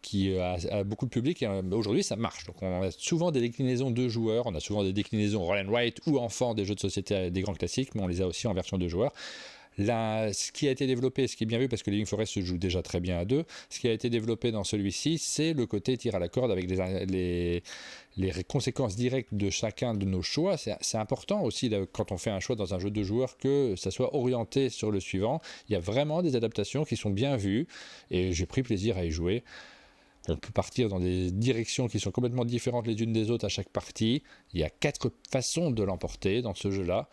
qui a beaucoup de public, et aujourd'hui ça marche. Donc on a souvent des déclinaisons de joueurs, on a souvent des déclinaisons roll and write ou enfants des jeux de société des grands classiques, mais on les a aussi en version de joueurs. Là, ce qui a été développé, ce qui est bien vu, parce que Living Forest se joue déjà très bien à 2, ce qui a été développé dans celui-ci, c'est le côté tir à la corde avec les conséquences directes de chacun de nos choix. C'est important aussi, là, quand on fait un choix dans un jeu de joueurs, que ça soit orienté sur le suivant. Il y a vraiment des adaptations qui sont bien vues, et j'ai pris plaisir à y jouer. On peut partir dans des directions qui sont complètement différentes les unes des autres à chaque partie. Il y a 4 façons de l'emporter dans ce jeu-là.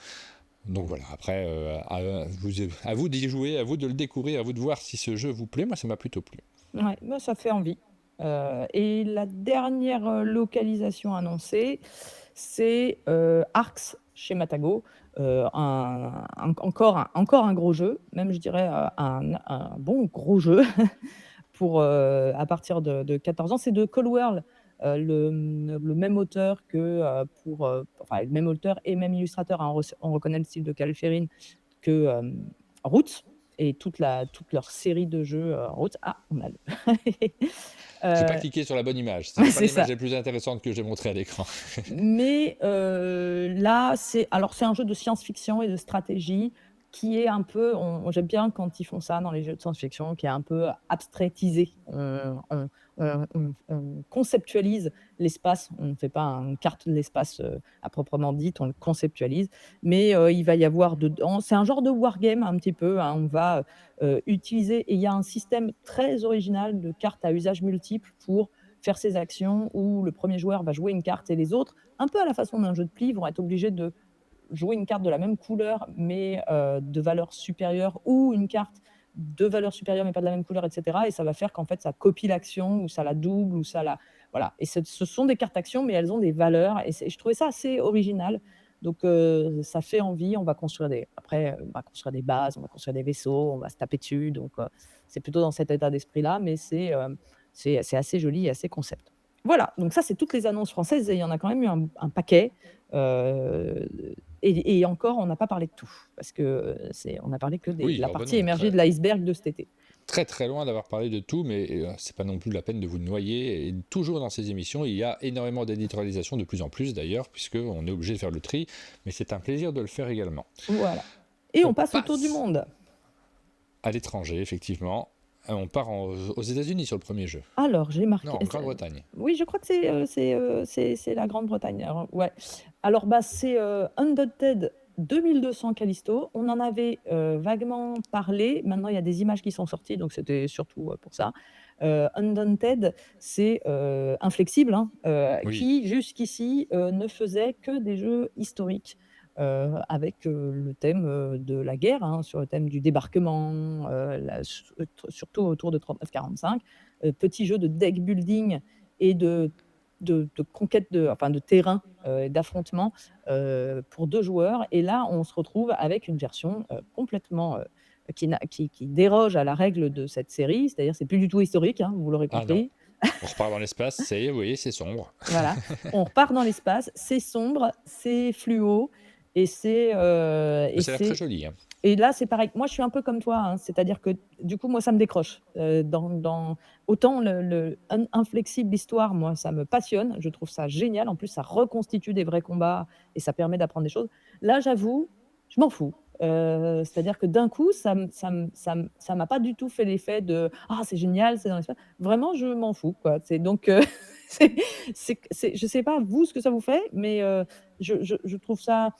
Donc voilà, après, à vous d'y jouer, à vous de le découvrir, à vous de voir si ce jeu vous plaît. Moi, ça m'a plutôt plu. Ouais, bah, ça fait envie. Et la dernière localisation annoncée, c'est Arx chez Matago. Encore un gros jeu, même je dirais un bon gros jeu pour à partir de 14 ans. C'est de Call World, le même auteur enfin le même auteur et même illustrateur, hein, on reconnaît le style de Cal Ferrin que, Roots et toute leur série de jeux, Roots. Ah, on a le J'ai pas heu, cliqué sur la bonne image. C'était pas c'est l'image ça. la plus intéressante que j'ai montrée à l'écran. Mais là, c'est un jeu de science-fiction et de stratégie qui est un peu j'aime bien quand ils font ça dans les jeux de science-fiction, qui est un peu abstraitisé. On conceptualise l'espace, on ne fait pas une carte de l'espace, à proprement dite, on le conceptualise. Mais il va y avoir dedans c'est un genre de wargame un petit peu, hein. On va, utiliser et il y a un système très original de cartes à usage multiple pour faire ses actions où le premier joueur va jouer une carte et les autres, un peu à la façon d'un jeu de pli, vont être obligés de jouer une carte de la même couleur mais de valeur supérieure ou une carte de valeur supérieure mais pas de la même couleur et cetera et ça va faire qu'en fait ça copie l'action ou ça la double ou ça la voilà et ce sont des cartes actions mais elles ont des valeurs et je trouvais ça assez original donc ça fait envie. On va construire on va construire des bases, on va construire des vaisseaux, on va se taper dessus donc c'est plutôt dans cet état d'esprit-là mais c'est assez joli et assez concept. Voilà, donc ça, c'est toutes les annonces françaises et il y en a quand même eu un paquet, heu et encore, on n'a pas parlé de tout parce que, on a parlé que de Oui, la alors ben partie non, émergée de l'iceberg de cet été. très très loin d'avoir parlé de tout, mais c'est pas non plus la peine de vous noyer. Et toujours dans ces émissions, il y a énormément d'éditorialisation, de plus en plus d'ailleurs, puisqu'on est obligé de faire le tri, mais c'est un plaisir de le faire également. Voilà et On on passe au tour du passe monde. à l'étranger, effectivement. On part aux États-Unis sur le premier jeu. Alors, j'ai Non, marqué en Grande-Bretagne. oui, je crois que c'est la Grande-Bretagne. Alors ouais. Alors, bah, c'est, Undaunted 2200 Callisto. On en avait, vaguement parlé. Maintenant, il y a des images qui sont sorties, donc c'était surtout, pour ça. Undaunted, c'est, Inflexible, hein, Oui. qui jusqu'ici, ne faisait que des jeux historiques, avec, le thème, de la guerre, hein, sur le thème du débarquement, surtout autour de 39-45. Petit jeu de deck building et de conquête de terrain, d'affrontement, pour 2 joueurs et là, on se retrouve avec une version, complètement, qui déroge à la règle de cette série. C'est-à-dire, c'est plus du tout historique, hein, vous l'aurez Ah non. compris. On repart dans l'espace, oui, c'est sombre. Voilà, on repart dans l'espace, c'est sombre, c'est fluo et Mais ça a l'air très joli, hein. et là, c'est pareil. Moi, je suis un peu comme toi, hein, c'est-à-dire que, du coup, moi, ça me décroche. Autant le Inflexible, l'histoire, moi, ça me passionne, je trouve ça génial. En plus, ça reconstitue des vrais combats et ça permet d'apprendre des choses. Là, j'avoue, je m'en fous. C'est-à-dire que d'un coup, ça m'a pas du tout fait l'effet de: «Ah, c'est génial, c'est dans l'espace». Vraiment, je m'en fous, quoi. C'est donc c'est je sais pas vous ce que ça vous fait, mais je trouve ça,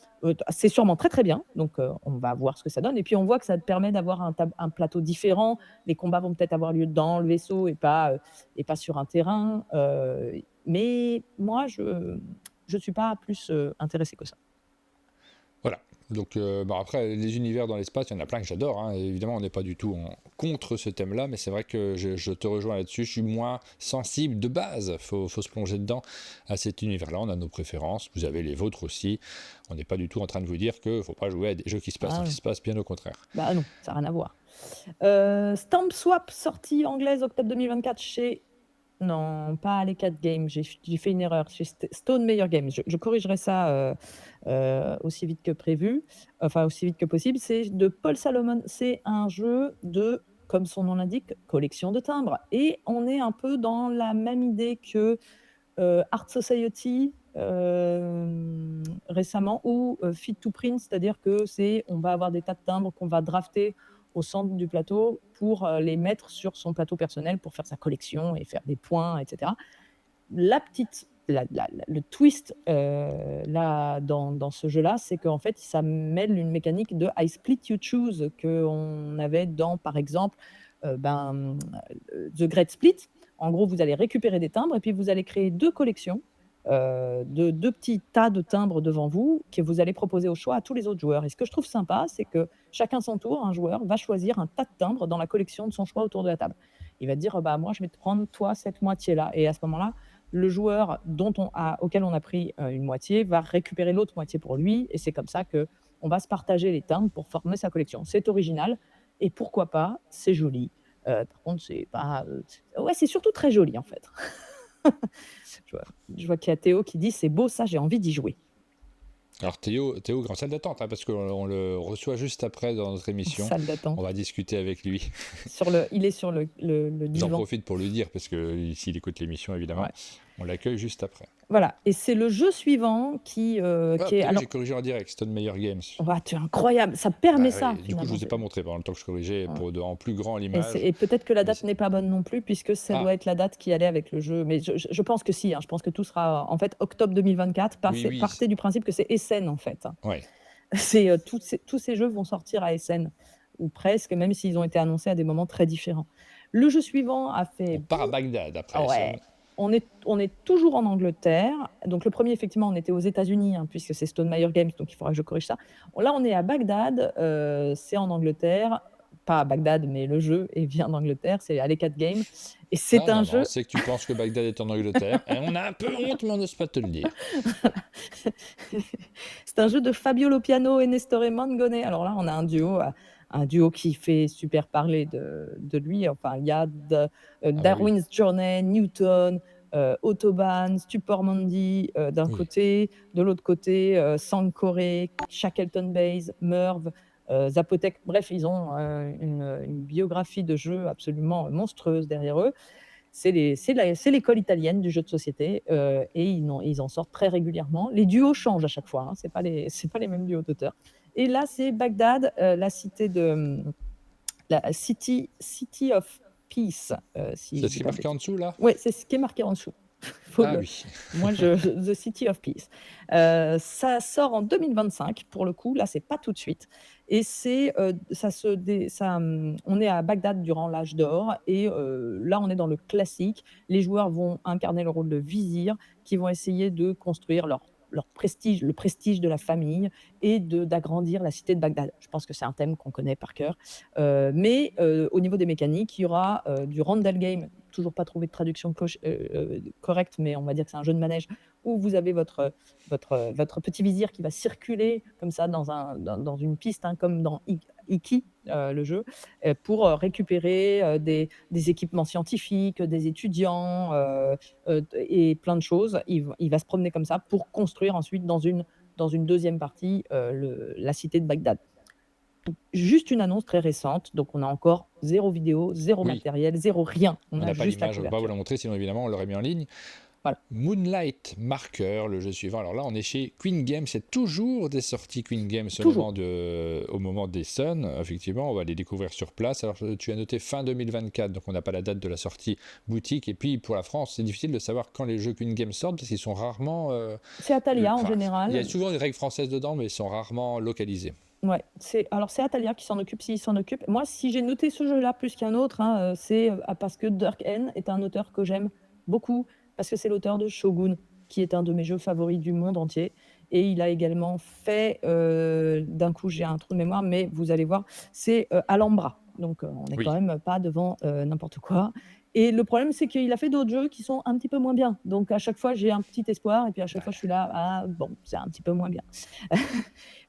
c'est sûrement très, très bien, donc on va voir ce que ça donne et puis on voit que ça te permet d'avoir un plateau différent. Les combats vont peut-être avoir lieu dans le vaisseau et pas sur un terrain, mais moi je suis pas plus, intéressée que ça. Voilà. Donc, après, les univers dans l'espace, il y en a plein que j'adore, hein. Évidemment, on n'est pas du tout contre ce thème-là, mais c'est vrai que je te rejoins là-dessus. Je suis moins sensible de base. Faut se plonger dedans à cet univers-là. On a nos préférences. Vous avez les vôtres aussi. On n'est pas du tout en train de vous dire qu'il ne faut pas jouer à des jeux qui se passent dans Ah, l'espace, bien au contraire. bah, non, ça a rien à voir. Stamp Swap, sortie anglaise octobre 2024 chez non, pas Alecat Games, j'ai fait une erreur, chez Stone Meyer Games. Je corrigerai ça, aussi vite que prévu, enfin aussi vite que possible. C'est de Paul Salomon. C'est un jeu de, comme son nom l'indique, collection de timbres et on est un peu dans la même idée que, Art Society, récemment ou, Fit to Print, c'est-à-dire que on va avoir des tas de timbres qu'on va drafter au centre du plateau pour, les mettre sur son plateau personnel pour faire sa collection et faire des points et cetera. Le twist, là, dans ce jeu-là, c'est qu'en fait, ça mêle une mécanique de I split you choose qu'on avait dans, par exemple, The Great Split. En gros, vous allez récupérer des timbres et puis vous allez créer 2 collections, de 2 petits tas de timbres devant vous que vous allez proposer au choix à tous les autres joueurs et ce que je trouve sympa, c'est que chacun son tour, un joueur va choisir un tas de timbres dans la collection de son choix autour de la table. Il va dire: «Bah, moi, je vais te prendre, toi, cette moitié-là» et à ce moment-là, le joueur auquel on a pris, une moitié va récupérer l'autre moitié pour lui et c'est comme ça que on va se partager les timbres pour former sa collection. C'est original et pourquoi pas, c'est joli. Par contre, c'est pas, ouais, c'est surtout très joli, en fait. Je vois qu'il y a Théo qui dit « C'est beau ça, j'ai envie d'y jouer ». Alors Théo, grande salle d'attente, hein, parce qu'on le reçoit juste après dans notre émission. Salle d'attente. On va discuter avec lui. Il est sur le divan. J'en profite pour lui dire, parce que s'il écoute l'émission, évidemment, Ouais. on l'accueille juste après. Voilà, et c'est le jeu suivant qui est... Alors... J'ai corrigé en direct, Stone Meyer Games. Tu es incroyable, ça permet ça. Du coup, je ne vous ai pas montré pendant le temps que je corrigeais en plus grand l'image. Et peut-être que la date n'est pas bonne non plus, puisque ça doit être la date qui allait avec le jeu. Mais je pense que si, hein, je pense que tout sera en fait octobre 2024. Partez du principe que c'est Essen en fait. Ouais. Tous ces jeux vont sortir à Essen, ou presque, même s'ils ont été annoncés à des moments très différents. Le jeu suivant a fait... On part à Bagdad après Essen. On est toujours en Angleterre. Donc le premier, effectivement, on était aux États-Unis, hein, puisque c'est Stone Meyer Games, donc il faudra que je corrige ça. Là, on est à Bagdad, c'est en Angleterre. Pas à Bagdad, mais le jeu vient d'Angleterre, c'est Alecat Games. Et c'est un jeu... C'est que tu penses que Bagdad est en Angleterre, et on a un peu honte, mais on n'ose pas te le dire. C'est un jeu de Fabio Lopiano et Nestore Mangone. Alors là, on a un duo qui fait super parler de lui. Enfin, il y a Darwin's Journey, Newton, Autobahn, Stupor-Mondi d'un côté, de l'autre côté, Sankoré, Shackleton Base, Merv, Zapotec. Bref, ils ont une biographie de jeu absolument monstrueuse derrière eux. C'est l'école italienne du jeu de société et ils en sortent très régulièrement. Les duos changent à chaque fois, hein, c'est pas les mêmes duos d'auteurs. Et là, c'est Bagdad, la cité City of Peace. C'est ce qui est marqué en dessous, là ? Oui, c'est ce qui est marqué en dessous. Oui. Moi, The City of Peace. Ça sort en 2025, pour le coup. Là, c'est pas tout de suite. Et on est à Bagdad durant l'âge d'or. Et là, on est dans le classique. Les joueurs vont incarner le rôle de vizirs qui vont essayer de construire leur prestige, le prestige de la famille et d'agrandir la cité de Bagdad. Je pense que c'est un thème qu'on connaît par cœur. Mais au niveau des mécaniques, il y aura du Rondel Game, toujours pas trouvé de traduction correcte, mais on va dire que c'est un jeu de manège où vous avez votre petit vizir qui va circuler comme ça dans une piste, hein, comme dans Iki, le jeu, pour récupérer des équipements scientifiques, des étudiants et plein de choses. Il va se promener comme ça pour construire ensuite dans une deuxième partie la cité de Bagdad. Juste une annonce très récente, donc on a encore zéro vidéo, zéro matériel, zéro rien. On n'a pas l'image, on ne va pas vous la montrer, sinon évidemment on l'aurait mis en ligne. Voilà. Moonlight Marker, le jeu suivant. Alors là, on est chez Queen Games. C'est toujours des sorties Queen Games au moment des Sun. Effectivement, on va les découvrir sur place. Alors, tu as noté fin 2024, donc on n'a pas la date de la sortie boutique. Et puis, pour la France, c'est difficile de savoir quand les jeux Queen Games sortent parce qu'ils sont rarement... c'est Atalia en général. Il y a souvent des règles françaises dedans, mais ils sont rarement localisés. Ouais, c'est Atalia qui s'en occupe s'il s'en occupe. Moi, si j'ai noté ce jeu-là plus qu'un autre, hein, c'est parce que Dirk N est un auteur que j'aime beaucoup, parce que c'est l'auteur de Shogun, qui est un de mes jeux favoris du monde entier. Et il a également fait, d'un coup j'ai un trou de mémoire, mais vous allez voir, c'est Alhambra. Donc on n'est quand même pas devant n'importe quoi. Et le problème, c'est qu'il a fait d'autres jeux qui sont un petit peu moins bien. Donc à chaque fois, j'ai un petit espoir, et puis à chaque fois, je suis là, bon, c'est un petit peu moins bien.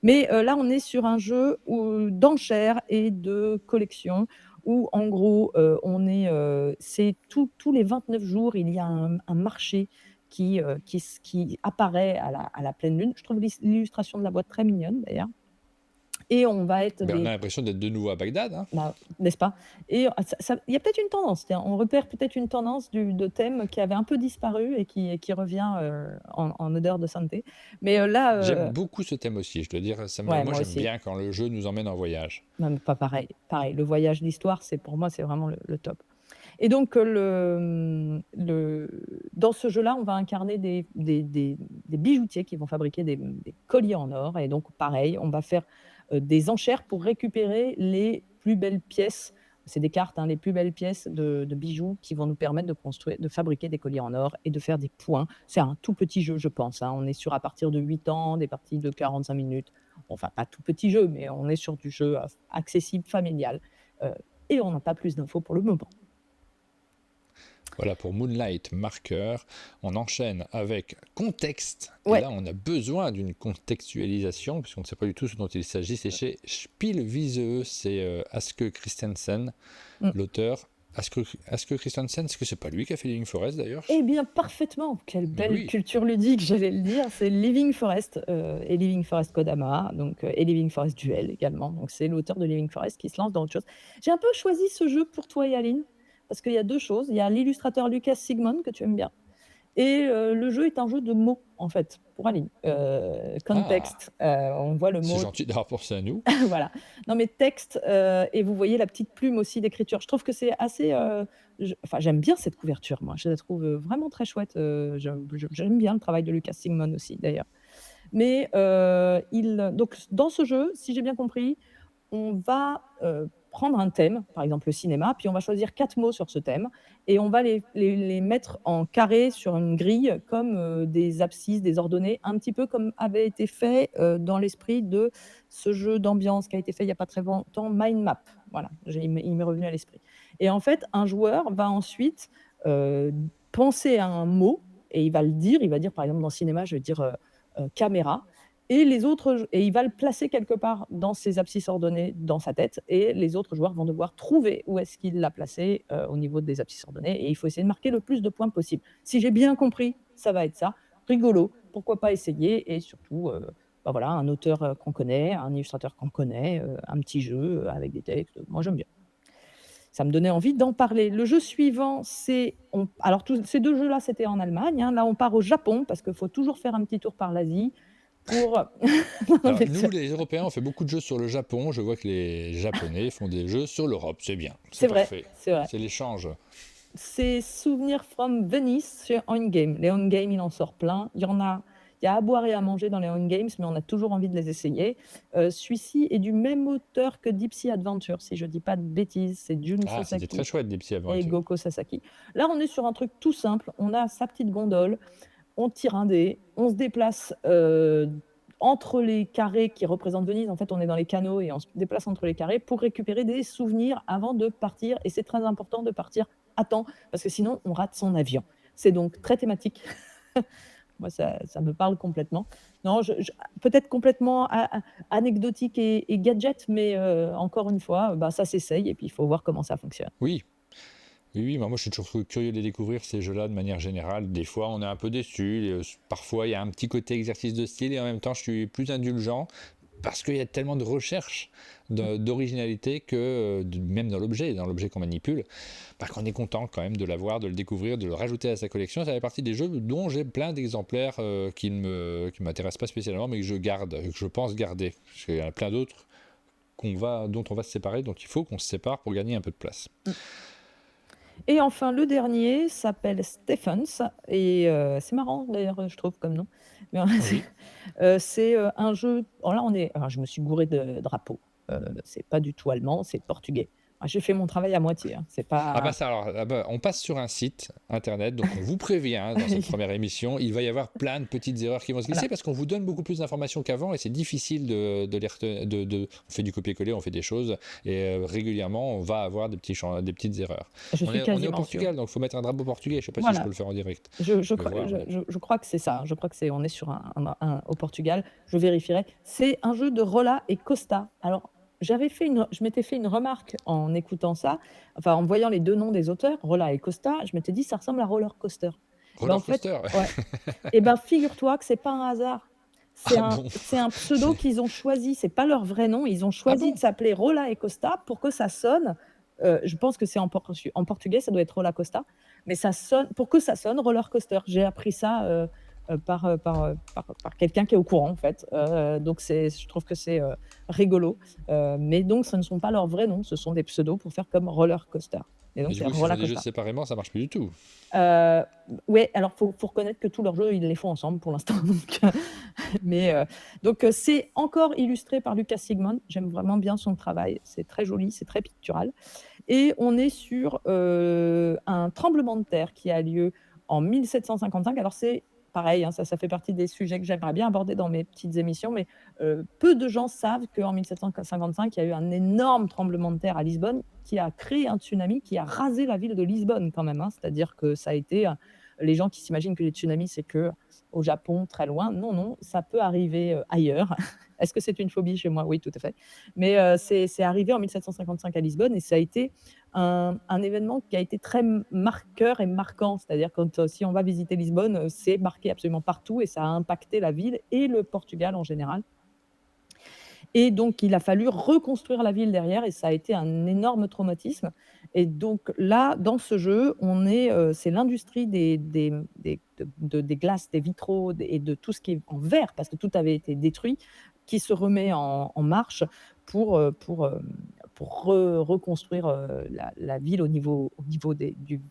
Mais là, on est sur un jeu d'enchères et de collection, où en gros, c'est tous les 29 jours, il y a un marché qui apparaît à la pleine lune. Je trouve l'illustration de la boîte très mignonne, d'ailleurs. Et on va être... on a l'impression d'être de nouveau à Bagdad. Hein. N'est-ce pas ? Et il y a peut-être une tendance. On repère peut-être une tendance de thème qui avait un peu disparu et qui revient en odeur de santé. Mais là... J'aime beaucoup ce thème aussi, je dois dire. Moi, j'aime bien quand le jeu nous emmène en voyage. Non, mais pas pareil. Le voyage d'histoire, pour moi, c'est vraiment le top. Et donc, dans ce jeu-là, on va incarner des bijoutiers qui vont fabriquer des colliers en or. Et donc, pareil, on va faire des enchères pour récupérer les plus belles pièces. C'est des cartes, hein, les plus belles pièces de bijoux qui vont nous permettre de fabriquer des colliers en or et de faire des points. C'est un tout petit jeu, je pense. Hein. On est sur à partir de 8 ans, des parties de 45 minutes. Enfin, pas tout petit jeu, mais on est sur du jeu accessible, familial. Et on n'a pas plus d'infos pour le moment. Voilà pour Moonlight Marker. On enchaîne avec Contexte. Et là, on a besoin d'une contextualisation, puisqu'on ne sait pas du tout ce dont il s'agit. C'est chez Spielwiese, c'est Aske Christensen, l'auteur. Aske Christensen, est-ce que c'est pas lui qui a fait Living Forest d'ailleurs? Eh bien, parfaitement. Quelle Mais belle oui. culture ludique, j'allais le dire. C'est Living Forest et Living Forest Kodama, donc, et Living Forest Duel également. Donc, c'est l'auteur de Living Forest qui se lance dans autre chose. J'ai un peu choisi ce jeu pour toi et Aline, parce qu'il y a deux choses. Il y a l'illustrateur Lucas Sigmund, que tu aimes bien, et le jeu est un jeu de mots, en fait, pour Aline. Ah, Contexte, on voit le c'est mot. gentil d'avoir pensé à nous. Voilà. Non, mais texte, et vous voyez la petite plume aussi d'écriture. Je trouve que c'est assez, enfin, j'aime bien cette couverture, moi. Je la trouve, vraiment très chouette, j'aime bien le travail de Lucas Sigmund aussi, d'ailleurs. Mais, donc dans ce jeu, si j'ai bien compris, on va, prendre un thème, par exemple le cinéma, puis on va choisir 4 mots sur ce thème et on va les mettre en carré sur une grille comme, des abscisses, des ordonnées, un petit peu comme avait été fait, dans l'esprit de ce jeu d'ambiance qui a été fait il y a pas très longtemps, Mind Map. Voilà, il m'est revenu à l'esprit et en fait, un joueur va ensuite, penser à un mot et il va dire par exemple dans le cinéma, je vais dire, caméra et les autres et il va le placer quelque part dans ses abscisses ordonnées dans sa tête et les autres joueurs vont devoir trouver où est-ce qu'il l'a placé, au niveau des abscisses ordonnées et il faut essayer de marquer le plus de points possible. Si j'ai bien compris, ça va être ça. Rigolo, pourquoi pas essayer et surtout, bah, voilà, un auteur, qu'on connaît, un illustrateur qu'on connaît, un petit jeu, avec des textes, moi j'aime bien. Ça me donnait envie d'en parler. Le jeu suivant, alors tous ces 2 jeux-là, c'était en Allemagne, hein. Là, on part au Japon parce qu'il faut toujours faire un petit tour par l'Asie pour non, Alors, mais nous, les Européens, on fait beaucoup de jeux sur le Japon. Je vois que les Japonais font des jeux sur l'Europe. C'est bien, c'est c'est vrai, parfait. c'est vrai. C'est l'échange. C'est Souvenir from Venice chez On-Game. Les On-Game, il en sort plein. Il y a à boire et à manger dans les On-Games, mais on a toujours envie de les essayer. Celui-ci est du même auteur que Deep Sea Adventure, si je dis pas de bêtises. C'est Jun Ah, c'était très Sasaki chouette, des petits et aventures. Goko Sasaki. Là, on est sur un truc tout simple. On a sa petite gondole, on tire un dé, on se déplace entre les carrés qui représentent Venise. En fait, on est dans les canaux et on se déplace entre les carrés pour récupérer des souvenirs avant de partir. Et c'est très important de partir à temps parce que sinon, on rate son avion. C'est donc très thématique. Moi, ça me parle complètement. Non, peut-être complètement anecdotique et gadget, mais encore une fois, bah, ça s'essaye et puis il faut voir comment ça fonctionne. Oui, oui, oui, moi je suis toujours curieux de découvrir ces jeux-là de manière générale. Des fois, on est un peu déçu. Parfois, il y a un petit côté exercice de style et en même temps, je suis plus indulgent parce qu'il y a tellement de recherche d'originalité que, même dans l'objet qu'on manipule, bah, qu'on est content quand même de l'avoir, de le découvrir, de le rajouter à sa collection. Ça fait partie des jeux dont j'ai plein d'exemplaires qui ne m'intéressent pas spécialement, mais que je garde, que je pense garder. Parce qu'il y en a plein d'autres dont on va se séparer, donc il faut qu'on se sépare pour gagner un peu de place. Et enfin, le dernier s'appelle Stephens et c'est marrant d'ailleurs, je trouve comme nom. Mais Oui. c'est, un jeu alors je me suis gourée de drapeaux. C'est pas du tout allemand, c'est portugais. J'ai fait mon travail à moitié, hein, c'est Ah bah pas ça alors, ah bah, on passe sur un site internet, donc on vous prévient dans cette première émission, il va y avoir plein de petites erreurs qui vont se glisser voilà, parce qu'on vous donne beaucoup plus d'informations qu'avant et c'est difficile de les retenir, on fait du copier-coller, on fait des choses et régulièrement on va avoir des petites erreurs. je On suis est, on est au quasiment sûre. Portugal, donc il faut mettre un drapeau portugais, je sais pas si je peux Voilà, le faire en direct. je Je vais crois voir, je mais... je je crois que c'est ça, je crois que on est sur un au Portugal, je vérifierai. C'est un jeu de Rolla et Costa. Alors, je m'étais fait une remarque en écoutant ça, enfin, en voyant les 2 noms des auteurs, Rolla et Costa, je m'étais dit: «Ça ressemble à Roller Coaster». Ben, en Roller fait coaster. ouais. Et ben, figure-toi que c'est pas un hasard. C'est Ah un bon. c'est un pseudo qu'ils ont choisi, c'est pas leur vrai nom. Ils ont Ah choisi de bon. s'appeler Rolla et Costa pour que ça sonne, je pense que c'est en portugais, ça doit être Rolla Costa, mais ça sonne pour que ça sonne roller coaster. J'ai appris ça, par quelqu'un qui est au courant, en fait, donc je trouve que c'est, rigolo, mais donc ce ne sont pas leurs vrais noms, ce sont des pseudos pour faire comme roller coaster et Mais donc du c'est coup, s'ils font Rolla des jeux Costa. séparément, ça marche plus du tout. Heu, ouais, alors faut reconnaître que tous leurs jeux, ils les font ensemble pour l'instant, mais c'est encore illustré par Lucas Sigmund. J'aime vraiment bien son travail. C'est très joli, c'est très pictural et on est sur, un tremblement de terre qui a lieu en 1755. Alors c'est pareil, hein, ça fait partie des sujets que j'aimerais bien aborder dans mes petites émissions, mais peu de gens savent qu'en 1755, il y a eu un énorme tremblement de terre à Lisbonne qui a créé un tsunami qui a rasé la ville de Lisbonne quand même, hein. C'est-à-dire que ça a été, les gens qui s'imaginent que les tsunamis, c'est que au Japon, très loin. Non, non, ça peut arriver, ailleurs Est-ce que c'est une phobie chez moi? Oui, tout à fait. Mais c'est arrivé en 1755 à Lisbonne et ça a été un événement qui a été très marqueur et marquant. C'est-à-dire quand si on va visiter Lisbonne, c'est marqué absolument partout et ça a impacté la ville et le Portugal en général. Et donc, il a fallu reconstruire la ville derrière et ça a été un énorme traumatisme. Et donc là, dans ce jeu, c'est l'industrie des glaces, des vitraux et de tout ce qui est en verre, parce que tout avait été détruit, qui se remet en marche pour reconstruire la ville au niveau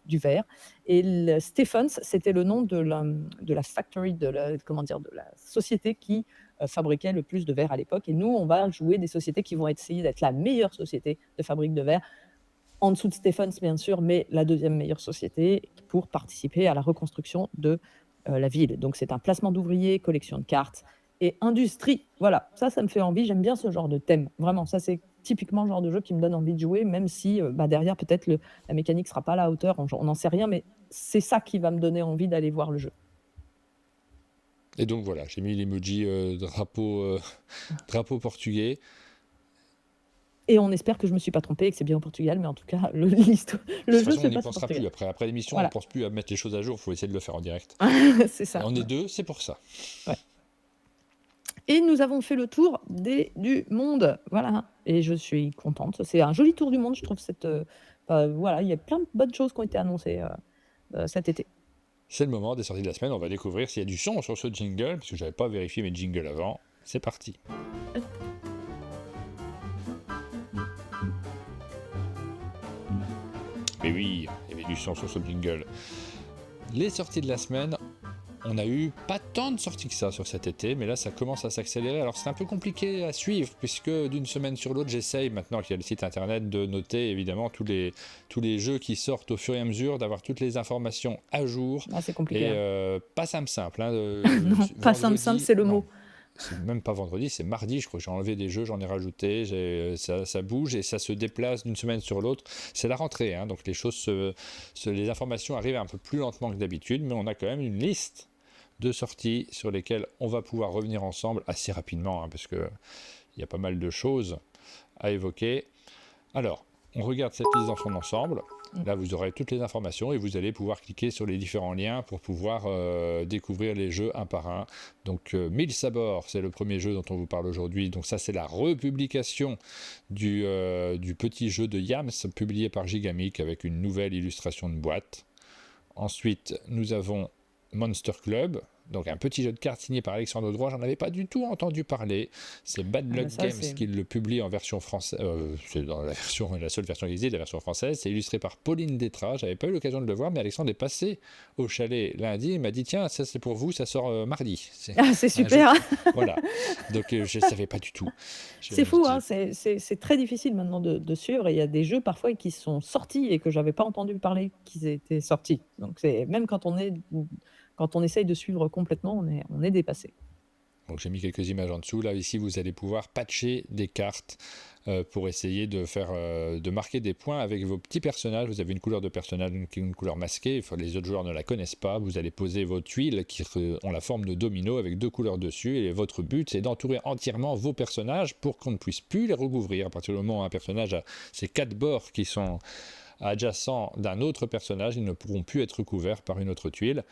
du verre. Et Stephens, c'était le nom de la factory, comment dire, de la société qui fabriquait le plus de verre à l'époque. Et nous, on va jouer des sociétés qui vont essayer d'être la meilleure société de fabrique de verre, en dessous de Stephens, bien sûr, mais la deuxième meilleure société pour participer à la reconstruction de la ville. Donc, c'est un placement d'ouvriers, collection de cartes et industrie. Voilà, ça me fait envie. J'aime bien ce genre de thème. Vraiment, ça, c'est typiquement le genre de jeu qui me donne envie de jouer, même si derrière, peut-être, la mécanique ne sera pas à la hauteur. On n'en sait rien, mais c'est ça qui va me donner envie d'aller voir le jeu. Et donc voilà, j'ai mis l'emoji drapeau portugais. Et on espère que je ne me suis pas trompée et que c'est bien au Portugal, mais en tout cas, le jeu, on n'y pensera plus après l'émission, voilà. On ne pense plus à mettre les choses à jour, il faut essayer de le faire en direct. C'est ça. Et on est deux, c'est pour ça. Ouais. Et nous avons fait le tour du monde, voilà. Et je suis contente. C'est un joli tour du monde, je trouve. Voilà, il y a plein de bonnes choses qui ont été annoncées cet été. C'est le moment des sorties de la semaine. On va découvrir s'il y a du son sur ce jingle, parce que je n'avais pas vérifié mes jingles avant. C'est parti. Mais oui, il y avait du son sur ce jingle. Les sorties de la semaine, on a eu pas tant de sorties que ça sur cet été, mais là ça commence à s'accélérer. Alors c'est un peu compliqué à suivre, puisque d'une semaine sur l'autre, j'essaye, maintenant qu'il y a le site internet, de noter évidemment tous les jeux qui sortent au fur et à mesure, d'avoir toutes les informations à jour. Ah, c'est compliqué. Et pas simple, hein, non, pas simple, c'est le mot. C'est même pas vendredi, c'est mardi, je crois que j'ai enlevé des jeux, j'en ai rajouté, ça bouge et ça se déplace d'une semaine sur l'autre. C'est la rentrée, hein, donc les informations arrivent un peu plus lentement que d'habitude, mais on a quand même une liste de sorties sur lesquelles on va pouvoir revenir ensemble assez rapidement, hein, parce qu'il y a pas mal de choses à évoquer. Alors, on regarde cette liste dans son ensemble. Là, vous aurez toutes les informations et vous allez pouvoir cliquer sur les différents liens pour pouvoir découvrir les jeux un par un. Donc, Mille Sabords, c'est le premier jeu dont on vous parle aujourd'hui. Donc ça, c'est la republication du petit jeu de Yams, publié par Gigamic, avec une nouvelle illustration de boîte. Ensuite, nous avons Monster Club, donc un petit jeu de cartes signé par Alexandre Droit, j'en avais pas du tout entendu parler. C'est Bad Luck Games qui le publie en version française, c'est dans la seule version qui existe, la version française. C'est illustré par Pauline Détra, j'avais pas eu l'occasion de le voir, mais Alexandre est passé au chalet lundi et m'a dit tiens, ça c'est pour vous, ça sort mardi. C'est super. Voilà, donc je savais pas du tout. C'est fou, hein, c'est très difficile maintenant de suivre, et il y a des jeux parfois qui sont sortis et que j'avais pas entendu parler qu'ils étaient sortis. Donc même quand on essaye de suivre complètement, on est dépassé. Donc j'ai mis quelques images en dessous. Là, ici, vous allez pouvoir patcher des cartes pour essayer de marquer des points avec vos petits personnages. Vous avez une couleur de personnage, une couleur masquée. Les autres joueurs ne la connaissent pas. Vous allez poser vos tuiles qui ont la forme de domino avec 2 couleurs dessus. Et votre but, c'est d'entourer entièrement vos personnages pour qu'on ne puisse plus les recouvrir. À partir du moment où un personnage a ces 4 bords qui sont adjacents d'un autre personnage, ils ne pourront plus être recouverts par une autre tuile.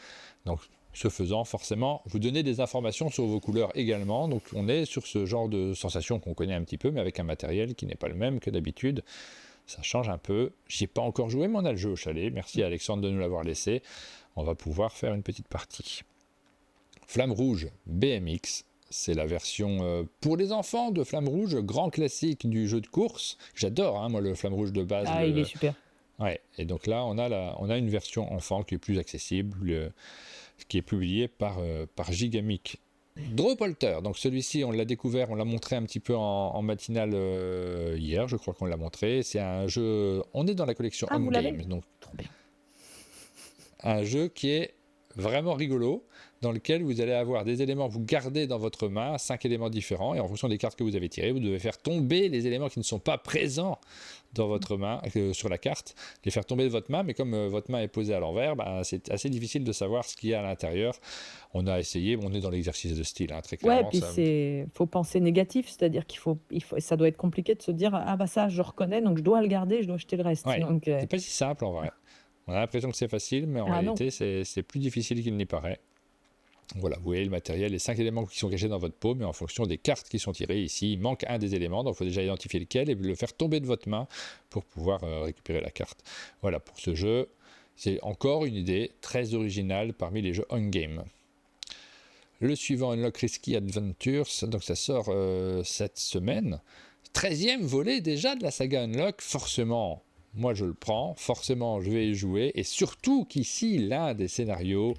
Donc, ce faisant, forcément, vous donnez des informations sur vos couleurs également. Donc, on est sur ce genre de sensation qu'on connaît un petit peu, mais avec un matériel qui n'est pas le même que d'habitude. Ça change un peu. J'y ai pas encore joué, mais on a le jeu au chalet. Merci à Alexandre de nous l'avoir laissé. On va pouvoir faire une petite partie. Flamme Rouge BMX. C'est la version pour les enfants de Flamme Rouge, grand classique du jeu de course. J'adore, hein, moi, le Flamme Rouge de base. Ah, il est super. Ouais, et donc là, on a une version enfant qui est plus accessible, qui est publiée par Gigamic. Drawpolter, donc celui-ci, on l'a découvert, on l'a montré un petit peu en matinale hier, je crois qu'on l'a montré. C'est un jeu, on est dans la collection Home Games, donc trop bien. Un jeu qui est vraiment rigolo, dans lequel vous allez avoir des éléments que vous gardez dans votre main, 5 éléments différents, et en fonction des cartes que vous avez tirées, vous devez faire tomber les éléments qui ne sont pas présents dans votre main, sur la carte, les faire tomber de votre main, mais comme votre main est posée à l'envers, c'est assez difficile de savoir ce qu'il y a à l'intérieur. On a essayé, on est dans l'exercice de style, très clairement. Ouais, puis faut penser négatif, c'est-à-dire ça doit être compliqué de se dire ah bah ça je reconnais donc je dois le garder, je dois jeter le reste. Ouais, Donc, c'est pas si simple en vrai. On a l'impression que c'est facile, mais en réalité c'est plus difficile qu'il n'y paraît. Voilà, vous voyez le matériel, les 5 éléments qui sont cachés dans votre paume, mais en fonction des cartes qui sont tirées ici, il manque un des éléments, donc il faut déjà identifier lequel et le faire tomber de votre main pour pouvoir récupérer la carte. Voilà, pour ce jeu, c'est encore une idée très originale parmi les jeux on-game. Le suivant, Unlock Risky Adventures, donc ça sort cette semaine. 13e volet déjà de la saga Unlock, forcément. Moi je le prends, forcément je vais y jouer, et surtout qu'ici l'un des scénarios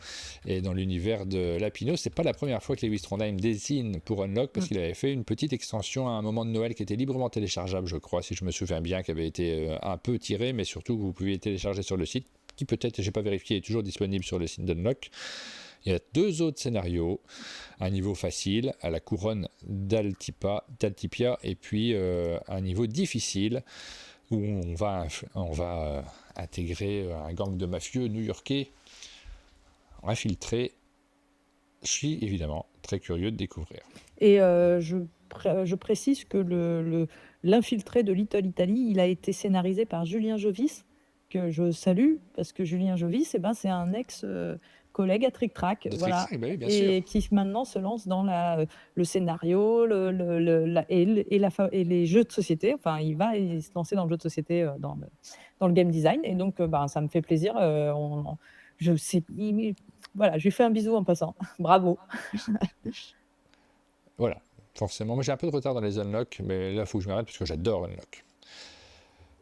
est dans l'univers de Lapino. C'est pas la première fois que Lewis Trondheim dessine pour Unlock, parce qu'il avait fait une petite extension à un moment de Noël qui était librement téléchargeable, je crois, si je me souviens bien, qui avait été un peu tiré, mais surtout que vous pouviez télécharger sur le site, qui peut-être, j'ai pas vérifié, est toujours disponible sur le site d'Unlock. Il y a 2 autres scénarios, un niveau facile, à la couronne d'Altipia, et puis un niveau difficile, où on va intégrer un gang de mafieux new-yorkais infiltrés. Je suis évidemment très curieux de découvrir. Et je précise que l'infiltré de Little Italy, il a été scénarisé par Julien Jovis, que je salue, parce que Julien Jovis, c'est un ex-collègue à Trick Track, voilà, bah oui, bien et sûr. qui maintenant se lance dans le scénario et les jeux de société. Enfin, il va se lancer dans le jeu de société, dans le game design, et donc ça me fait plaisir. Voilà, je lui fais un bisou en passant. Bravo. Voilà, forcément. Moi j'ai un peu de retard dans les Unlock, mais là il faut que je m'arrête parce que j'adore Unlock.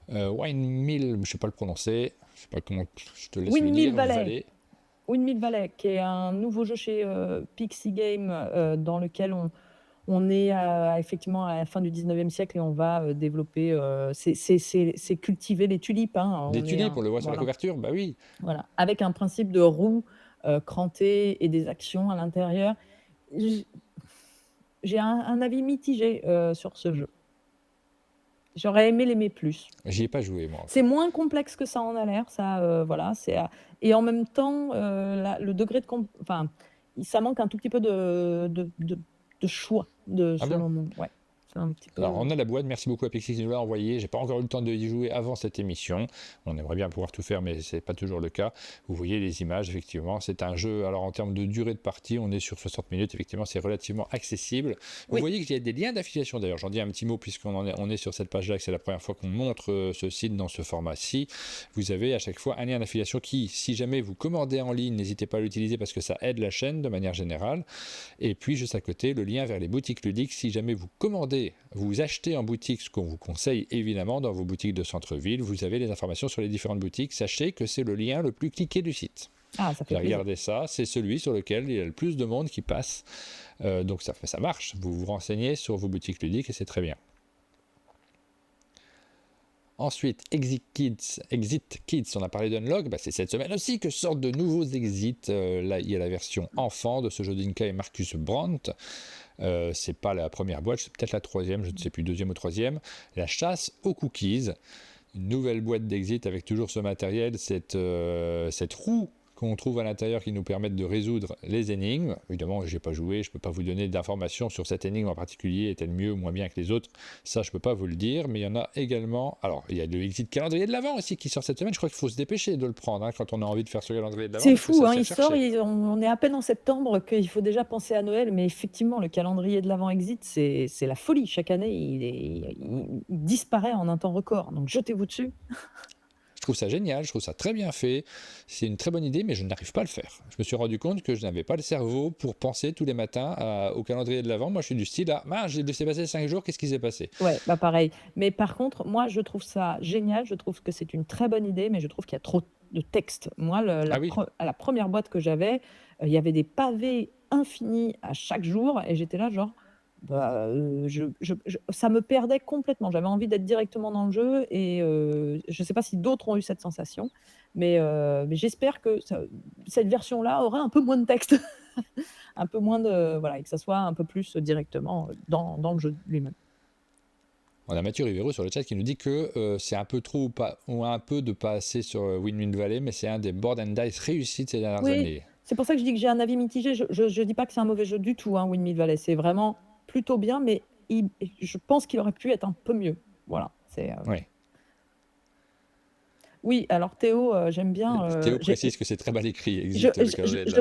Windmill, je ne sais pas le prononcer, je sais pas comment, je te laisse le lire. Windmill Valley, qui est un nouveau jeu chez Pixie Game, dans lequel on est effectivement à la fin du 19e siècle, et on va développer, c'est cultiver les tulipes. Des tulipes, on le voit sur la couverture, bah oui. Voilà, avec un principe de roue crantée et des actions à l'intérieur. J'ai un avis mitigé sur ce jeu. J'aurais aimé l'aimer plus. J'y ai pas joué, moi. C'est moins complexe que ça en a l'air, ça, voilà. Et en même temps, le degré de... Enfin, ça manque un tout petit peu de choix, selon moi. Ouais. Alors, on a la boîte, merci beaucoup à Pixie qui nous l'a envoyé. J'ai pas encore eu le temps de y jouer avant cette émission. On aimerait bien pouvoir tout faire, mais c'est pas toujours le cas. Vous voyez les images, effectivement. C'est un jeu, alors en termes de durée de partie, on est sur 60 minutes. Effectivement, c'est relativement accessible. Vous voyez qu'il y a des liens d'affiliation. D'ailleurs, j'en dis un petit mot puisqu'on est sur cette page-là, que c'est la première fois qu'on montre ce site dans ce format-ci. Vous avez à chaque fois un lien d'affiliation qui, si jamais vous commandez en ligne, n'hésitez pas à l'utiliser parce que ça aide la chaîne de manière générale. Et puis, juste à côté, le lien vers les boutiques ludiques. Si jamais vous commandez, vous achetez en boutique, ce qu'on vous conseille évidemment dans vos boutiques de centre-ville, vous avez les informations sur les différentes boutiques. Sachez que c'est le lien le plus cliqué du site. Ah, ça fait plaisir. Regardez ça, c'est celui sur lequel il y a le plus de monde qui passe. Donc ça marche. Vous vous renseignez sur vos boutiques ludiques et c'est très bien. Ensuite, Exit Kids, on a parlé d'Unlock, c'est cette semaine aussi que sortent de nouveaux Exit. Là, il y a la version enfant de ce jeu d'Inka et Marcus Brandt. C'est pas la première boîte, c'est peut-être la troisième, je ne sais plus, deuxième ou troisième. La chasse aux cookies, une nouvelle boîte d'Exit avec toujours ce matériel, cette roue qu'on trouve à l'intérieur qui nous permettent de résoudre les énigmes. Évidemment, je n'ai pas joué, je ne peux pas vous donner d'informations sur cette énigme en particulier, est-elle mieux ou moins bien que les autres, ça je ne peux pas vous le dire, mais il y en a également, alors il y a le Exit calendrier de l'Avent aussi qui sort cette semaine, je crois qu'il faut se dépêcher de le prendre quand on a envie de faire ce calendrier de l'Avent. C'est fou, il sort, on est à peine en septembre qu'il faut déjà penser à Noël, mais effectivement le calendrier de l'Avent Exit, c'est la folie, chaque année il disparaît en un temps record, donc jetez-vous dessus. Je trouve ça génial, je trouve ça très bien fait, c'est une très bonne idée, mais je n'arrive pas à le faire. Je me suis rendu compte que je n'avais pas le cerveau pour penser tous les matins au calendrier de l'Avent. Moi, je suis du style, j'ai laissé passer 5 jours, qu'est-ce qui s'est passé? Ouais, pareil. Mais par contre, moi, je trouve ça génial, je trouve que c'est une très bonne idée, mais je trouve qu'il y a trop de texte. Moi, à la première boîte que j'avais, il y avait des pavés infinis à chaque jour, et j'étais là genre... ça me perdait complètement. J'avais envie d'être directement dans le jeu, et je ne sais pas si d'autres ont eu cette sensation, mais j'espère que cette version-là aura un peu moins de texte. un peu moins de voilà et que ça soit un peu plus directement dans le jeu lui-même. On a Mathieu Rivero sur le chat qui nous dit que c'est un peu trop ou un peu de pas assez sur Win-Win Valley, mais c'est un des board and dice réussis de ces dernières années. C'est pour ça que je dis que j'ai un avis mitigé. Je dis pas que c'est un mauvais jeu du tout, hein, Win-Win Valley. C'est vraiment plutôt bien, mais je pense qu'il aurait pu être un peu mieux. Voilà. Oui, alors Théo, j'aime bien. Théo précise que c'est très mal écrit.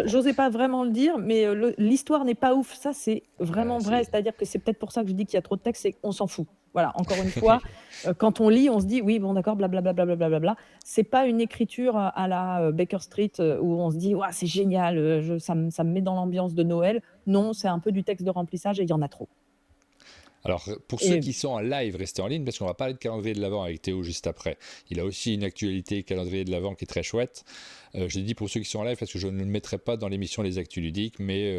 J'osais pas vraiment le dire, mais l'histoire n'est pas ouf. Ça, c'est vraiment vrai. C'est-à-dire que c'est peut-être pour ça que je dis qu'il y a trop de texte, c'est qu'on s'en fout. Voilà, encore une fois, quand on lit, on se dit oui, bon, d'accord, blablabla. Bla. C'est pas une écriture à la Baker Street où on se dit ouais, c'est génial, ça me met dans l'ambiance de Noël. Non, c'est un peu du texte de remplissage et il y en a trop. Alors, pour ceux qui sont en live, restez en ligne parce qu'on va parler de calendrier de l'Avent avec Théo juste après. Il a aussi une actualité calendrier de l'Avent qui est très chouette. J'ai dit pour ceux qui sont en live parce que je ne le mettrai pas dans l'émission Les Actus Ludiques, mais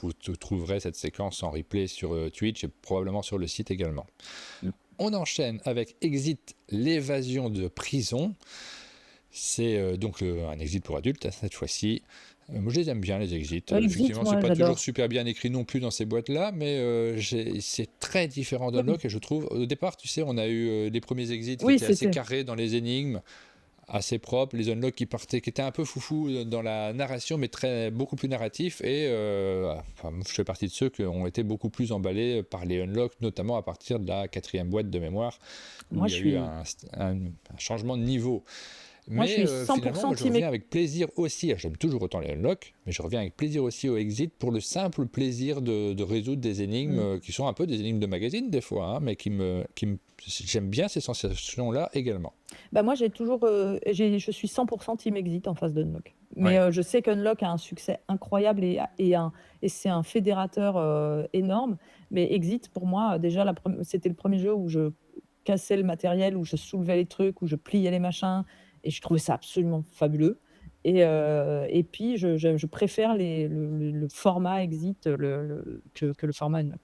vous trouverez cette séquence en replay sur Twitch et probablement sur le site également. On enchaîne avec Exit, l'évasion de prison. C'est donc un exit pour adultes cette fois-ci. Moi, je les aime bien, les exits. Effectivement, c'est pas toujours super bien écrit non plus dans ces boîtes-là, mais c'est très différent d'Unlock et je trouve. Au départ, tu sais, on a eu les premiers exits qui étaient assez carrés dans les énigmes, assez propres. Les Unlock qui étaient un peu foufou dans la narration, mais beaucoup plus narratifs. Et je fais partie de ceux qui ont été beaucoup plus emballés par les Unlock, notamment à partir de la 4e boîte de mémoire, où il y a eu un changement de niveau. Moi, je suis 100% finalement, je reviens avec plaisir aussi, j'aime toujours autant les Unlock, mais je reviens avec plaisir aussi au Exit pour le simple plaisir de résoudre des énigmes qui sont un peu des énigmes de magazine des fois, hein, mais j'aime bien ces sensations-là également. Bah moi, je suis 100% Team Exit en face d'Unlock. Mais je sais qu'Unlock a un succès incroyable et c'est un fédérateur énorme. Mais Exit, pour moi, déjà, c'était le premier jeu où je cassais le matériel, où je soulevais les trucs, où je pliais les machins. Et je trouvais ça absolument fabuleux. Et puis, je préfère le format Exit que le format Unlock.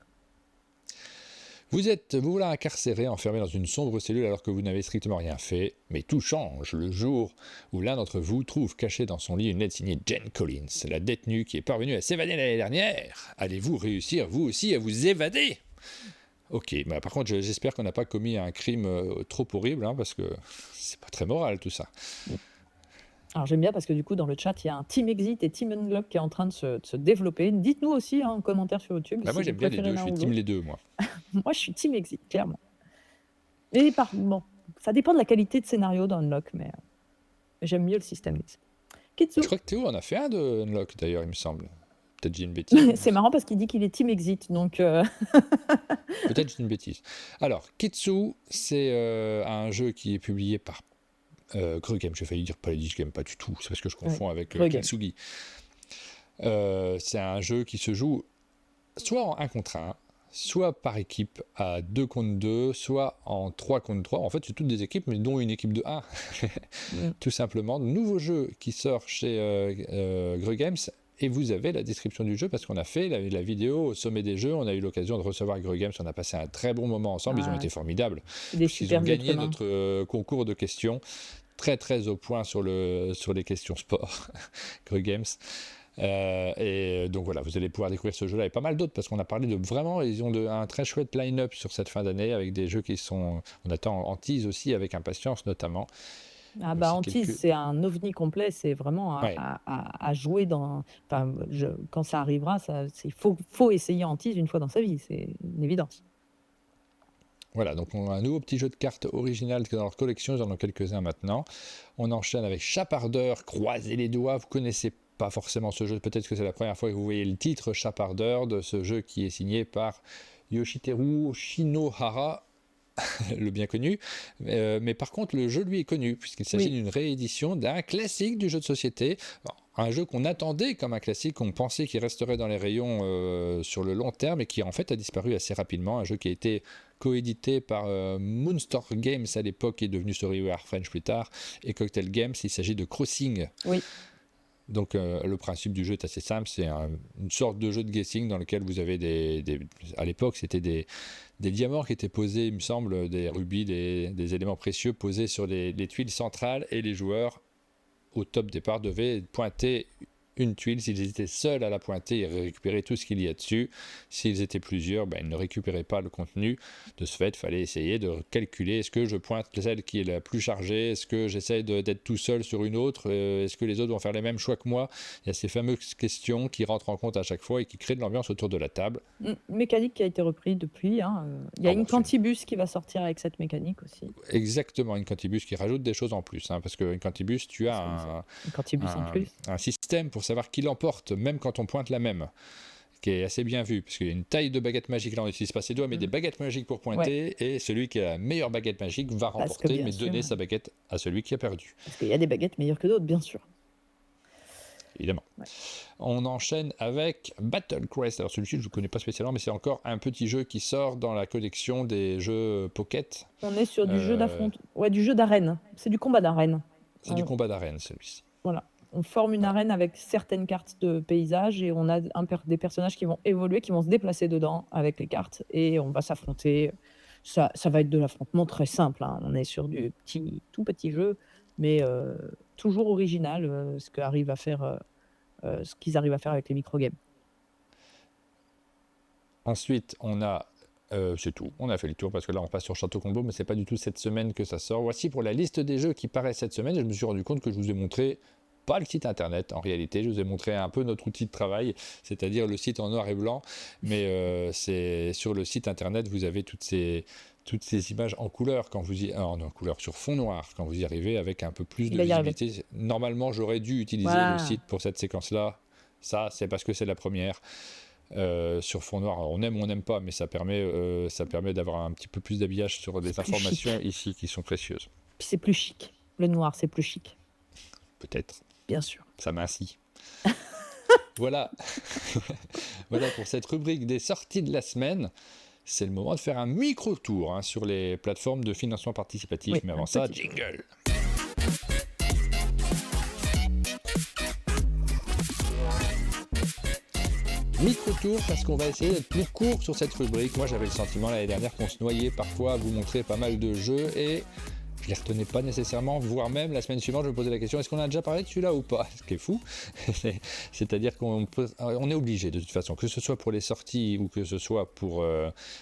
Vous voilà incarcéré, enfermé dans une sombre cellule alors que vous n'avez strictement rien fait. Mais tout change le jour où l'un d'entre vous trouve caché dans son lit une lettre signée Jen Collins, la détenue qui est parvenue à s'évader l'année dernière. Allez-vous réussir, vous aussi, à vous évader ? Ok, mais par contre, j'espère qu'on n'a pas commis un crime trop horrible, hein, parce que c'est pas très moral tout ça. Alors j'aime bien parce que du coup, dans le chat, il y a un Team Exit et Team Unlock qui est en train de se développer. Dites-nous aussi en commentaire sur YouTube. Moi, j'aime bien les deux, je suis Team les deux, moi. Moi, je suis Team Exit, clairement. Mais bon, ça dépend de la qualité de scénario d'Unlock, mais j'aime mieux le système Exit. Je crois que Théo en a fait un de Unlock, d'ailleurs, il me semble. Peut-être j'ai une bêtise. C'est marrant parce qu'il dit qu'il est Team Exit, donc... Peut-être j'ai une bêtise. Alors, Kitsu, c'est un jeu qui est publié par Grugame. J'ai failli dire Paladis Game, pas du tout. C'est parce que je confonds avec Kitsugi. C'est un jeu qui se joue soit en 1 contre 1, soit par équipe à 2 contre 2, soit en 3 contre 3. En fait, c'est toutes des équipes, mais dont une équipe de 1. Tout simplement. Nouveau jeu qui sort chez Grugame. Et vous avez la description du jeu parce qu'on a fait la vidéo au sommet des jeux. On a eu l'occasion de recevoir Grugame. On a passé un très bon moment ensemble. Ils ont été formidables. Ils ont gagné notre concours de questions. Très, très au point sur les questions sport. Grugame. Et donc voilà, vous allez pouvoir découvrir ce jeu-là et pas mal d'autres parce qu'on a parlé ils ont un très chouette line-up sur cette fin d'année avec des jeux on attend en tease aussi avec impatience notamment. Ah bah Antise, c'est un ovni complet, c'est vraiment à jouer quand ça arrivera, il faut essayer Antise une fois dans sa vie, c'est une évidence. Voilà, donc on a un nouveau petit jeu de cartes original dans leur collection, ils en ont quelques-uns maintenant. On enchaîne avec Chapardeur, croisez les doigts, vous connaissez pas forcément ce jeu, peut-être que c'est la première fois que vous voyez le titre Chapardeur de ce jeu qui est signé par Yoshiteru Shinohara, le bien connu, mais par contre le jeu lui est connu puisqu'il s'agit d'une réédition d'un classique du jeu de société, un jeu qu'on attendait comme un classique, qu'on pensait qu'il resterait dans les rayons sur le long terme et qui en fait a disparu assez rapidement, un jeu qui a été coédité par Moonstar Games à l'époque qui est devenu Storyware French plus tard et Cocktail Games. Il s'agit de Crossing. Oui. Donc le principe du jeu est assez simple, c'est une sorte de jeu de guessing dans lequel vous avez à l'époque c'était des diamants qui étaient posés, il me semble, des rubis, des éléments précieux posés sur les tuiles centrales et les joueurs au top départ devaient pointer une tuile. S'ils étaient seuls à la pointer, ils récupéraient tout ce qu'il y a dessus. S'ils étaient plusieurs, ils ne récupéraient pas le contenu. De ce fait, il fallait essayer de calculer, est-ce que je pointe celle qui est la plus chargée, est-ce que j'essaie d'être tout seul sur une autre, est-ce que les autres vont faire les mêmes choix que moi. Il y a ces fameuses questions qui rentrent en compte à chaque fois et qui créent de l'ambiance autour de la table. Mécanique qui a été repris depuis. Il y a une Quantibus qui va sortir avec cette mécanique aussi. Exactement, une Quantibus qui rajoute des choses en plus, parce qu'une Quantibus, tu as un système pour savoir qui l'emporte, même quand on pointe la même, qui est assez bien vu, parce qu'il y a une taille de baguette magique, là on n'utilise pas ses doigts, mais des baguettes magiques pour pointer, et celui qui a la meilleure baguette magique va remporter, mais donner sa baguette à celui qui a perdu. Parce qu'il y a des baguettes meilleures que d'autres, bien sûr. Évidemment. On enchaîne avec Battle Quest. Alors celui-ci, je ne connais pas spécialement, mais c'est encore un petit jeu qui sort dans la collection des jeux Pocket. On est sur du jeu d'affrontement, du jeu d'arène. C'est du combat d'arène. C'est du combat d'arène, celui-ci. Voilà. On forme une arène avec certaines cartes de paysage et on a des personnages qui vont évoluer, qui vont se déplacer dedans avec les cartes et on va s'affronter. Ça va être de l'affrontement très simple. On est sur du tout petit jeu, mais toujours original, ce qu'ils arrivent à faire avec les microgames. Ensuite, on a c'est tout, on a fait le tour parce que là on passe sur Château Combo, mais c'est pas du tout cette semaine que ça sort. Voici pour la liste des jeux qui paraissent cette semaine. Et je me suis rendu compte que je vous ai montré pas le site internet en réalité, je vous ai montré un peu notre outil de travail, c'est-à-dire le site en noir et blanc, mais c'est sur le site internet vous avez toutes ces images en couleur, en couleur sur fond noir, quand vous y arrivez avec un peu plus de visibilité. Normalement j'aurais dû utiliser le site pour cette séquence-là, ça c'est parce que c'est la première. Sur fond noir, alors, on aime ou on n'aime pas, mais ça permet d'avoir un petit peu plus d'habillage sur des informations ici qui sont précieuses. Puis c'est plus chic, le noir c'est plus chic. Peut-être. Bien sûr. Ça m'incie. Voilà. Voilà pour cette rubrique des sorties de la semaine. C'est le moment de faire un micro-tour sur les plateformes de financement participatif. Mais avant ça, jingle. Micro-tour parce qu'on va essayer d'être plus court sur cette rubrique. Moi j'avais le sentiment l'année dernière qu'on se noyait parfois à vous montrer pas mal de jeux et je les retenais pas nécessairement, voire même la semaine suivante je me posais la question, est-ce qu'on a déjà parlé de celui-là ou pas? Ce qui est fou, c'est-à-dire qu'on est obligé de toute façon, que ce soit pour les sorties ou que ce soit pour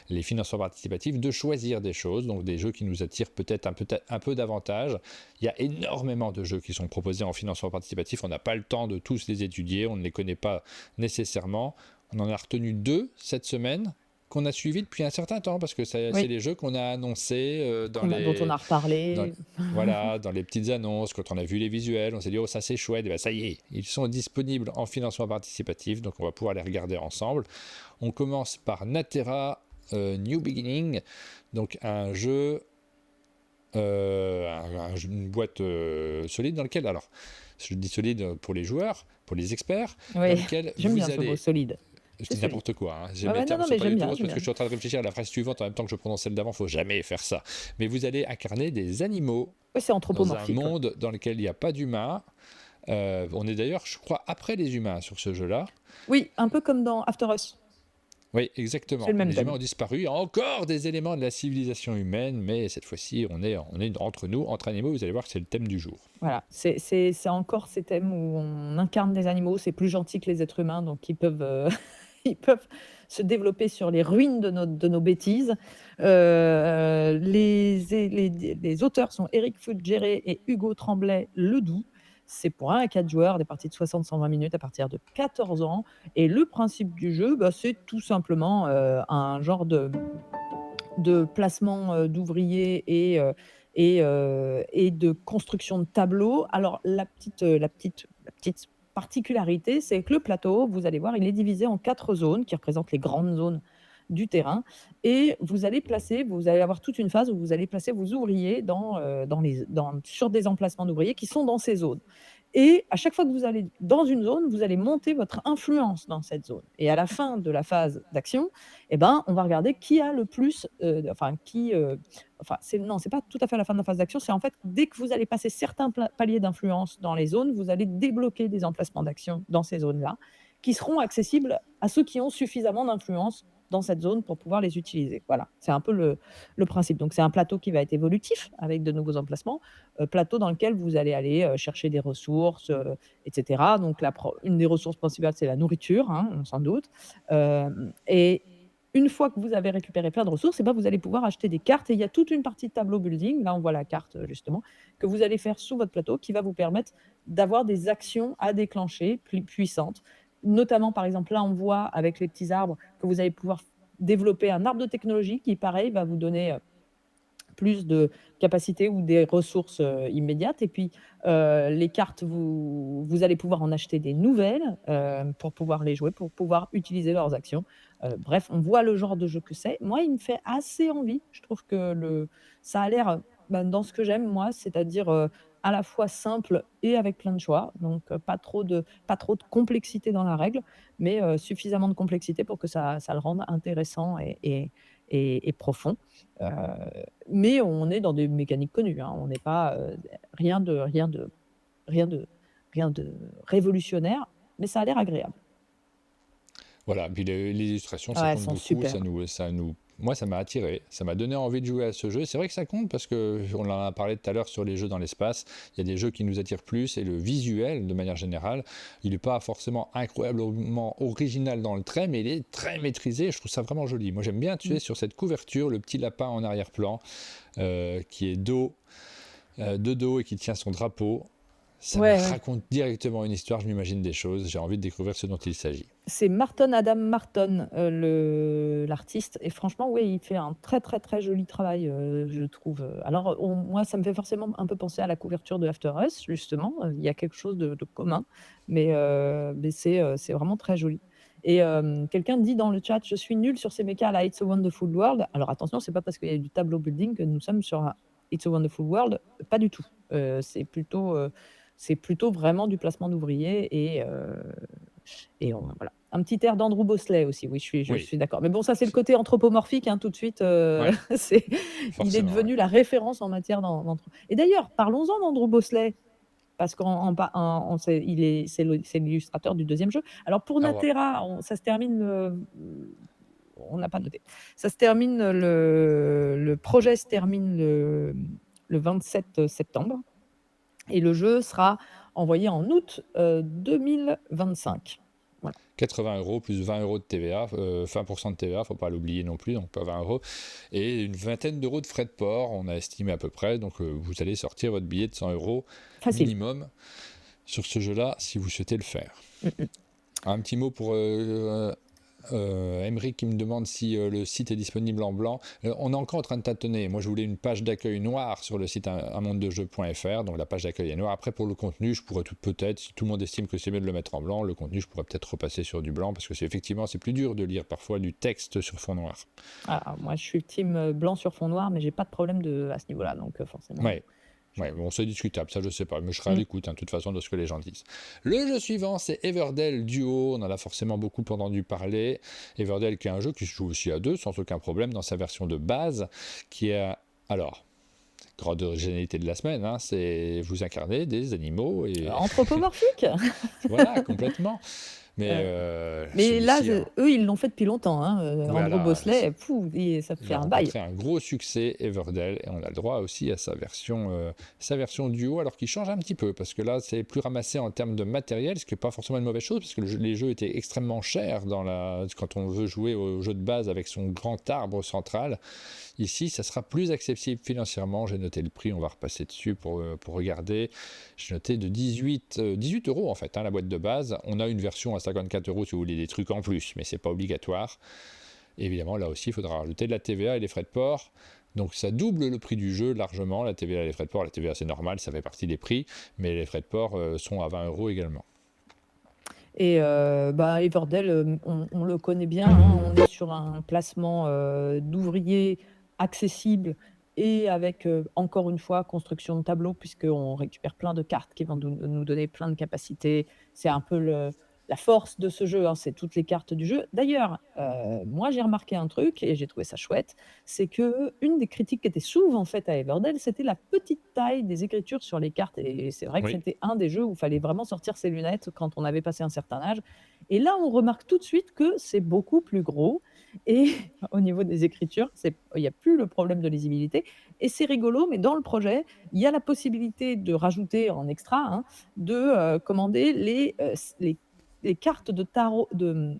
les financements participatifs, de choisir des choses, donc des jeux qui nous attirent peut-être un peu davantage. Il y a énormément de jeux qui sont proposés en financement participatif, on n'a pas le temps de tous les étudier, on ne les connaît pas nécessairement. On en a retenu 2 cette semaine, qu'on a suivi depuis un certain temps, parce que c'est les jeux qu'on a annoncés dont on a reparlé. Dans les petites annonces, quand on a vu les visuels, on s'est dit, oh ça c'est chouette, et bien ça y est, ils sont disponibles en financement participatif, donc on va pouvoir les regarder ensemble. On commence par Natera New Beginning, donc un jeu, une boîte solide dans lequel, alors je dis solide pour les joueurs, pour les experts, dans lequel j'aime bien ce mot solide. Je dis n'importe quoi. J'aime bien, parce que je suis en train de réfléchir à la phrase suivante en même temps que je prononce celle d'avant. Il ne faut jamais faire ça. Mais vous allez incarner des animaux c'est anthropomorphique, dans un monde dans lequel il n'y a pas d'humains. On est d'ailleurs, je crois, après les humains sur ce jeu-là. Oui, un peu comme dans After Us. Oui, exactement. Les humains ont disparu. Il y a encore des éléments de la civilisation humaine, mais cette fois-ci, on est entre nous, entre animaux. Vous allez voir que c'est le thème du jour. Voilà, c'est encore ces thèmes où on incarne des animaux. C'est plus gentil que les êtres humains, donc ils peuvent se développer sur les ruines de nos bêtises. Les auteurs sont Eric Fulgeret et Hugo Tremblay-Ledoux. C'est pour 1 à 4 joueurs, des parties de 60-120 minutes à partir de 14 ans. Et le principe du jeu, c'est tout simplement un genre de placement d'ouvriers et de construction de tableaux. Alors, la petite particularité, c'est que le plateau, vous allez voir, il est divisé en 4 zones qui représentent les grandes zones du terrain. Et vous allez avoir toute une phase où vous allez placer vos ouvriers sur des emplacements d'ouvriers qui sont dans ces zones. Et à chaque fois que vous allez dans une zone, vous allez monter votre influence dans cette zone. Et à la fin de la phase d'action, on va regarder qui a le plus... c'est pas tout à fait à la fin de la phase d'action, c'est en fait, dès que vous allez passer certains paliers d'influence dans les zones, vous allez débloquer des emplacements d'action dans ces zones-là, qui seront accessibles à ceux qui ont suffisamment d'influence dans cette zone pour pouvoir les utiliser. Voilà, c'est un peu le principe. Donc c'est un plateau qui va être évolutif avec de nouveaux emplacements, plateau dans lequel vous allez aller, chercher des ressources, et cetera. Donc une des ressources principales, c'est la nourriture, hein, on s'en doute. Et une fois que vous avez récupéré plein de ressources, et ben, vous allez pouvoir acheter des cartes et il y a toute une partie de tableau building, là on voit la carte, justement, que vous allez faire sous votre plateau qui va vous permettre d'avoir des actions à déclencher plus puissantes. Notamment, par exemple, là on voit avec les petits arbres que vous allez pouvoir développer un arbre de technologie qui, pareil, va vous donner, plus de capacité ou des ressources, immédiates et puis, les cartes, vous allez pouvoir en acheter des nouvelles, pour pouvoir les jouer, pour pouvoir utiliser leurs actions. Bref, on voit le genre de jeu que c'est. Moi, il me fait assez envie. Je trouve que ça a l'air, ben, dans ce que j'aime moi, c'est-à-dire, à la fois simple et avec plein de choix. Donc, pas trop de complexité dans la règle, mais, suffisamment de complexité pour que ça le rende intéressant et profond. Heu, mais on est dans des mécaniques connues, hein. On n'est pas, rien de rien de rien de rien de révolutionnaire, mais ça a l'air agréable. Voilà, puis les illustrations, ça Ouais, elles compte sont beaucoup, super. moi, ça m'a attiré, ça m'a donné envie de jouer à ce jeu. C'est vrai que ça compte parce que on en a parlé tout à l'heure sur les jeux dans l'espace. Il y a des jeux qui nous attirent plus et le visuel, de manière générale, il n'est pas forcément incroyablement original dans le trait, mais il est très maîtrisé. Je trouve ça vraiment joli. Moi, j'aime bien, tu sais, Mmh. sur cette couverture, le petit lapin en arrière-plan qui est de dos et qui tient son drapeau. Ça me Ouais, ouais. raconte directement une histoire, je m'imagine des choses, j'ai envie de découvrir ce dont il s'agit. C'est Marton Adam Marton, l'artiste et franchement, oui, il fait un très, très, très joli travail, je trouve, alors moi, ça me fait forcément un peu penser à la couverture de After Us, justement, il y a quelque chose de commun, mais c'est vraiment très joli et quelqu'un dit dans le chat: «Je suis nul sur ces mechas à la It's a Wonderful World». Alors attention, c'est pas parce qu'il y a du tableau building que nous sommes sur un It's a Wonderful World, pas du tout. C'est plutôt vraiment du placement d'ouvriers et voilà. Un petit air d'Andrew Bosley aussi, oui, je Oui, suis d'accord. Mais bon, ça, c'est le côté anthropomorphique, hein, tout de suite, ouais, c'est il est forcément, ouais. devenu la référence en matière et d'ailleurs, parlons-en d'Andrew Bosley, parce qu'en pa en c'est il est c'est l'illustrateur du deuxième jeu. Alors pour Ah ouais. Natera, ça se termine, on n'a pas noté. Ça se termine, le projet se termine le 27 septembre et le jeu sera envoyé en août, 2025. Voilà. 80 € plus 20 € de TVA, 20% de TVA, faut pas l'oublier non plus, donc pas 20 €, et une vingtaine d'euros de frais de port, on a estimé à peu près, donc vous allez sortir votre billet de 100 € Facile. minimum sur ce jeu-là si vous souhaitez le faire. Mmh mh. Un petit mot pour Emeric qui me demande si le site est disponible en blanc. On est encore en train de tâtonner. Moi, je voulais une page d'accueil noire sur le site unmondedejeu.fr, donc la page d'accueil est noire. Après, pour le contenu, je pourrais peut-être, si tout le monde estime que c'est mieux de le mettre en blanc, le contenu, je pourrais peut-être repasser sur du blanc, parce que c'est plus dur de lire parfois du texte sur fond noir. Ah, moi, je suis team, blanc sur fond noir, mais j'ai pas de problème à ce niveau-là, donc forcément. Ouais. Ouais, bon, c'est discutable, ça je sais pas, mais je serai à Mmh. l'écoute, de toute façon, de ce que les gens disent. Le jeu suivant, c'est Everdell Duo, on en a forcément beaucoup entendu parler. Everdell qui est un jeu qui se joue aussi à deux, sans aucun problème, dans sa version de base, qui est... Alors, grande originalité de la semaine, hein, c'est vous incarnez des animaux et... Anthropomorphique? Voilà, complètement. Mais Heu, mais là, celui-ci, eux, ils l'ont fait depuis longtemps, hein, Andrew voilà, Bosley, fou, et ça il fait a un bail. rencontré un gros succès, Everdell, et on a le droit aussi à sa version duo, alors qu'il change un petit peu, parce que là, c'est plus ramassé en termes de matériel, ce qui n'est pas forcément une mauvaise chose, parce que les jeux étaient extrêmement chers quand on veut jouer au jeu de base avec son grand arbre central. Ici, ça sera plus accessible financièrement. J'ai noté le prix, on va repasser dessus pour regarder. J'ai noté de 18 € en fait, hein, la boîte de base. On a une version à 54 € si vous voulez des trucs en plus, mais c'est pas obligatoire. Évidemment, là aussi, il faudra rajouter de la TVA et les frais de port. Donc ça double le prix du jeu largement, la TVA et les frais de port. La TVA c'est normal, ça fait partie des prix, mais les frais de port sont à 20 € également. Et bah, Everdell, on le connaît bien, hein, on est sur un placement, d'ouvriers accessible et avec, encore une fois, construction de tableaux puisqu'on récupère plein de cartes qui vont nous donner plein de capacités. C'est un peu la force de ce jeu, hein, c'est toutes les cartes du jeu. D'ailleurs, moi j'ai remarqué un truc et j'ai trouvé ça chouette, c'est qu'une des critiques qui était souvent faite à Everdell, c'était la petite taille des écritures sur les cartes et c'est vrai que Oui, c'était un des jeux où il fallait vraiment sortir ses lunettes quand on avait passé un certain âge et là, on remarque tout de suite que c'est beaucoup plus gros Et au niveau des écritures, il n'y a plus le problème de lisibilité. Et c'est rigolo, mais dans le projet, il y a la possibilité de rajouter en extra, hein, de commander les cartes de tarot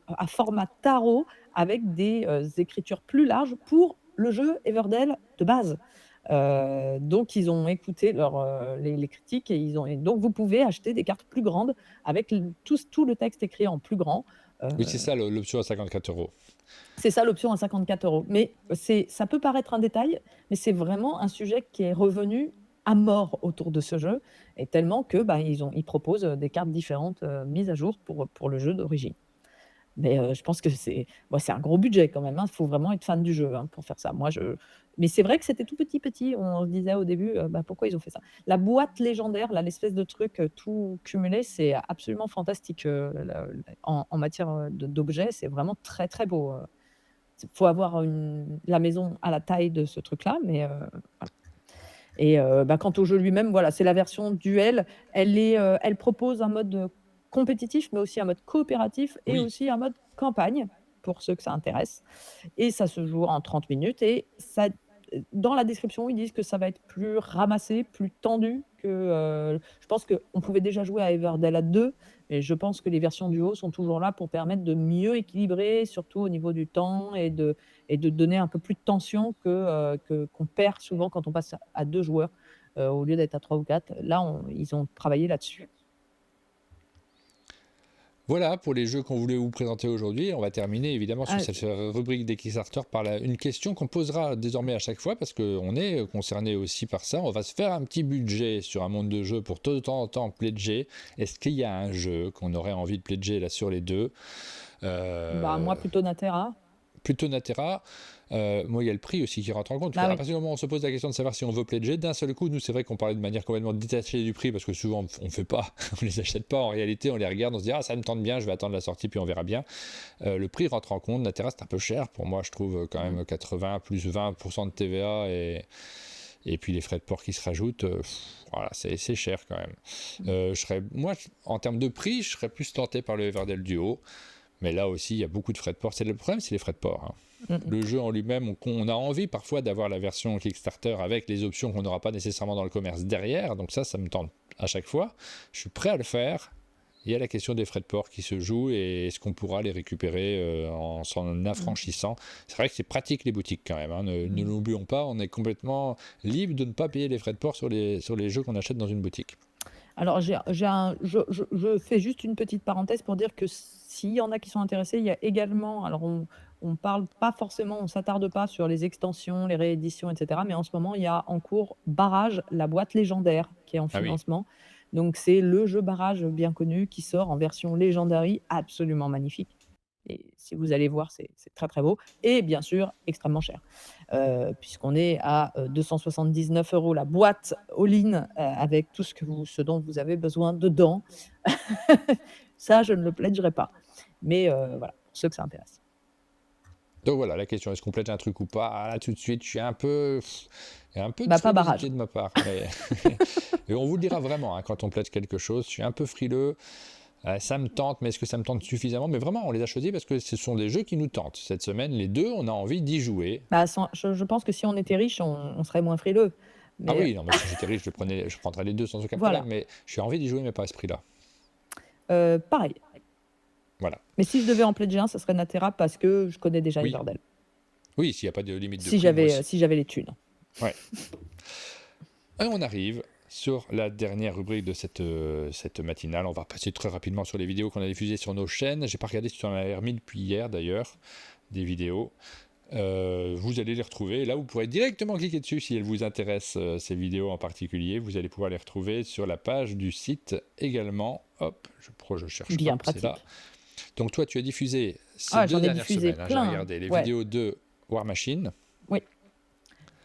à format tarot avec des écritures plus larges pour le jeu Everdell de base. Donc ils ont écouté les critiques et donc vous pouvez acheter des cartes plus grandes avec tout le texte écrit en plus grand. Oui, c'est ça l'option à 54 €. C'est ça l'option à 54 €. Mais ça peut paraître un détail, mais c'est vraiment un sujet qui est revenu à mort autour de ce jeu, et tellement que, bah, ils proposent des cartes différentes mises à jour pour le jeu d'origine. Mais je pense que c'est un gros budget quand même, hein. Il faut vraiment être fan du jeu, hein, pour faire ça. Mais c'est vrai que c'était tout petit. On se disait au début, bah, pourquoi ils ont fait ça? La boîte légendaire, là, l'espèce de truc, tout cumulé, c'est absolument fantastique, en matière, d'objets, c'est vraiment très, très beau. Il faut avoir la maison à la taille de ce truc-là, mais voilà. Et bah, quant au jeu lui-même, voilà, c'est la version duel. Elle propose un mode compétitif, mais aussi un mode coopératif et Oui, aussi un mode campagne, pour ceux que ça intéresse. Et ça se joue en 30 minutes et ça dans la description, ils disent que ça va être plus ramassé, plus tendu que, je pense qu'on pouvait déjà jouer à Everdell à 2, mais je pense que les versions duo sont toujours là pour permettre de mieux équilibrer, surtout au niveau du temps et de donner un peu plus de tension qu'on perd souvent quand on passe à 2 joueurs, au lieu d'être à 3 ou 4. Là, ils ont travaillé là-dessus. voilà pour les jeux qu'on voulait vous présenter aujourd'hui. On va terminer évidemment sur Ah, cette rubrique des Kickstarter par une question qu'on posera désormais à chaque fois parce qu'on est concerné aussi par ça. On va se faire un petit budget sur un monde de jeu pour de temps en temps pledger. Est-ce qu'il y a un jeu qu'on aurait envie de pledger là sur les deux? bah, moi plutôt Natera. Plutôt Natera. Moi, il y a le prix aussi qui rentre en compte. Ah À oui. partir du moment où on se pose la question de savoir si on veut pledger, d'un seul coup, nous, c'est vrai qu'on parlait de manière complètement détachée du prix parce que souvent, on ne fait pas, on les achète pas. En réalité, on les regarde, on se dit, ah, ça me tente bien, je vais attendre la sortie, puis on verra bien. Le prix rentre en compte. Natera, c'est un peu cher pour moi, je trouve quand même 80 plus 20% de TVA et puis les frais de port qui se rajoutent. Voilà, c'est cher quand même. Moi, en termes de prix, je serais plus tenté par le Everdell Duo. Mais là aussi, il y a beaucoup de frais de port. Le problème, c'est les frais de port. Hein. Le jeu en lui-même, on a envie parfois d'avoir la version Kickstarter avec les options qu'on n'aura pas nécessairement dans le commerce derrière. Donc ça me tente à chaque fois. Je suis prêt à le faire. Il y a la question des frais de port qui se joue et est-ce qu'on pourra les récupérer en s'en affranchissant. C'est vrai que c'est pratique les boutiques quand même. Hein. Ne l'oublions pas, on est complètement libre de ne pas payer les frais de port sur les jeux qu'on achète dans une boutique. Alors je fais juste une petite parenthèse pour dire que s'il y en a qui sont intéressés, il y a également, alors on parle pas forcément, on s'attarde pas sur les extensions, les rééditions, et cetera, mais en ce moment, il y a en cours Barrage, la boîte légendaire, qui est en Ah oui. financement. Donc c'est le jeu Barrage bien connu qui sort en version Legendary, absolument magnifique. Et si vous allez voir, c'est très, très beau et bien sûr extrêmement cher. Puisqu'on est à 279 € la boîte all-in, avec tout ce dont vous avez besoin dedans. Ça, je ne le pledgerai pas. Mais voilà, pour ceux que ça intéresse. Donc voilà, la question, est-ce qu'on pledge un truc ou pas? Ah, là, tout de suite, je suis un peu... Il y a un peu de Bah, pas Barrage. frilosité de ma part. Mais... Et on vous le dira vraiment hein, quand on pledge quelque chose. Je suis un peu frileux. Ça me tente, mais est-ce que ça me tente suffisamment? Mais vraiment, on les a choisis parce que ce sont des jeux qui nous tentent. Cette semaine, les deux, on a envie d'y jouer. Bah, je pense que si on était riche, on serait moins frileux. Ah Mais oui, non, mais si j'étais riche, je prendrais les deux sans aucun voilà, problème. Mais j'ai envie d'y jouer, mais pas à ce prix-là. pareil. Voilà. Mais si je devais en pledger un, ça serait Natera parce que je connais déjà Oui. Everdell. Oui, s'il n'y a pas de limite de Si prix. si j'avais les thunes. Ouais. Et on arrive sur la dernière rubrique de cette matinale. On va passer très rapidement sur les vidéos qu'on a diffusées sur nos chaînes. J'ai pas regardé si tu en as remis depuis hier d'ailleurs, des vidéos. Vous allez les retrouver. Là, vous pourrez directement cliquer dessus si elles vous intéressent, ces vidéos en particulier. Vous allez pouvoir les retrouver sur la page du site également. Hop, je cherche. Bien Hop, pratique. c'est là. Donc toi, tu as diffusé ces Ah, deux j'en ai dernières diffusé semaines. Hein, j'ai plein. regardé les Ouais. vidéos de War Machine. Oui.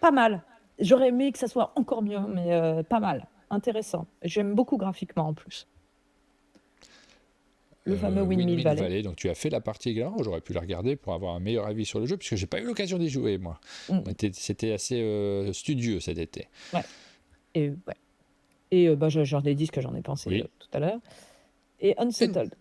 Pas mal. J'aurais aimé que ça soit encore mieux, mais pas mal. Intéressant. J'aime beaucoup graphiquement en plus. Le fameux Windmill Valley. Donc tu as fait la partie également. J'aurais pu la regarder pour avoir un meilleur avis sur le jeu, puisque j'ai pas eu l'occasion d'y jouer moi. C'était assez studieux cet été. Ouais. Et bah, j'en ai dit ce que j'en ai pensé tout à l'heure. Et Unsettled.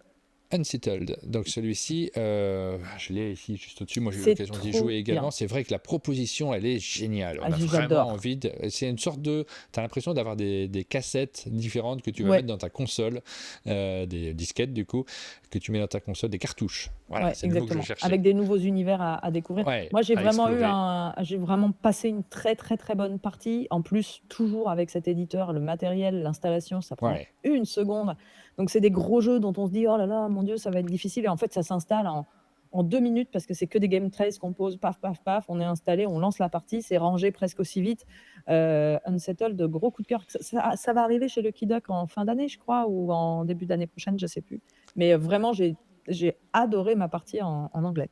Unsettled. Donc celui-ci, je l'ai ici juste au-dessus. Moi, j'ai eu l'occasion d'y jouer également. Bien. C'est vrai que la proposition, elle est géniale. On a j'adore. vraiment envie de... C'est une sorte de... Tu as l'impression d'avoir des cassettes différentes que tu vas Ouais. mettre dans ta console, des disquettes du coup, que tu mets dans ta console, des cartouches. Voilà, Ouais, c'est le mot que je exactement. cherchais. Avec des nouveaux univers à découvrir. Ouais, Moi, j'ai à vraiment explorer. j'ai vraiment passé une très très très bonne partie. En plus, toujours avec cet éditeur, le matériel, l'installation, ça prend Ouais. une seconde. Donc, c'est des gros jeux dont on se dit, oh là là, mon Dieu, ça va être difficile. Et en fait, ça s'installe en 2 minutes parce que c'est que des game trays qu'on pose, paf, paf, paf. On est installé, on lance la partie, c'est rangé presque aussi vite. Unsettled, gros coup de cœur. Ça va arriver chez Lucky Duck en fin d'année, je crois, ou en début d'année prochaine, je sais plus. Mais vraiment, j'ai adoré ma partie en anglais.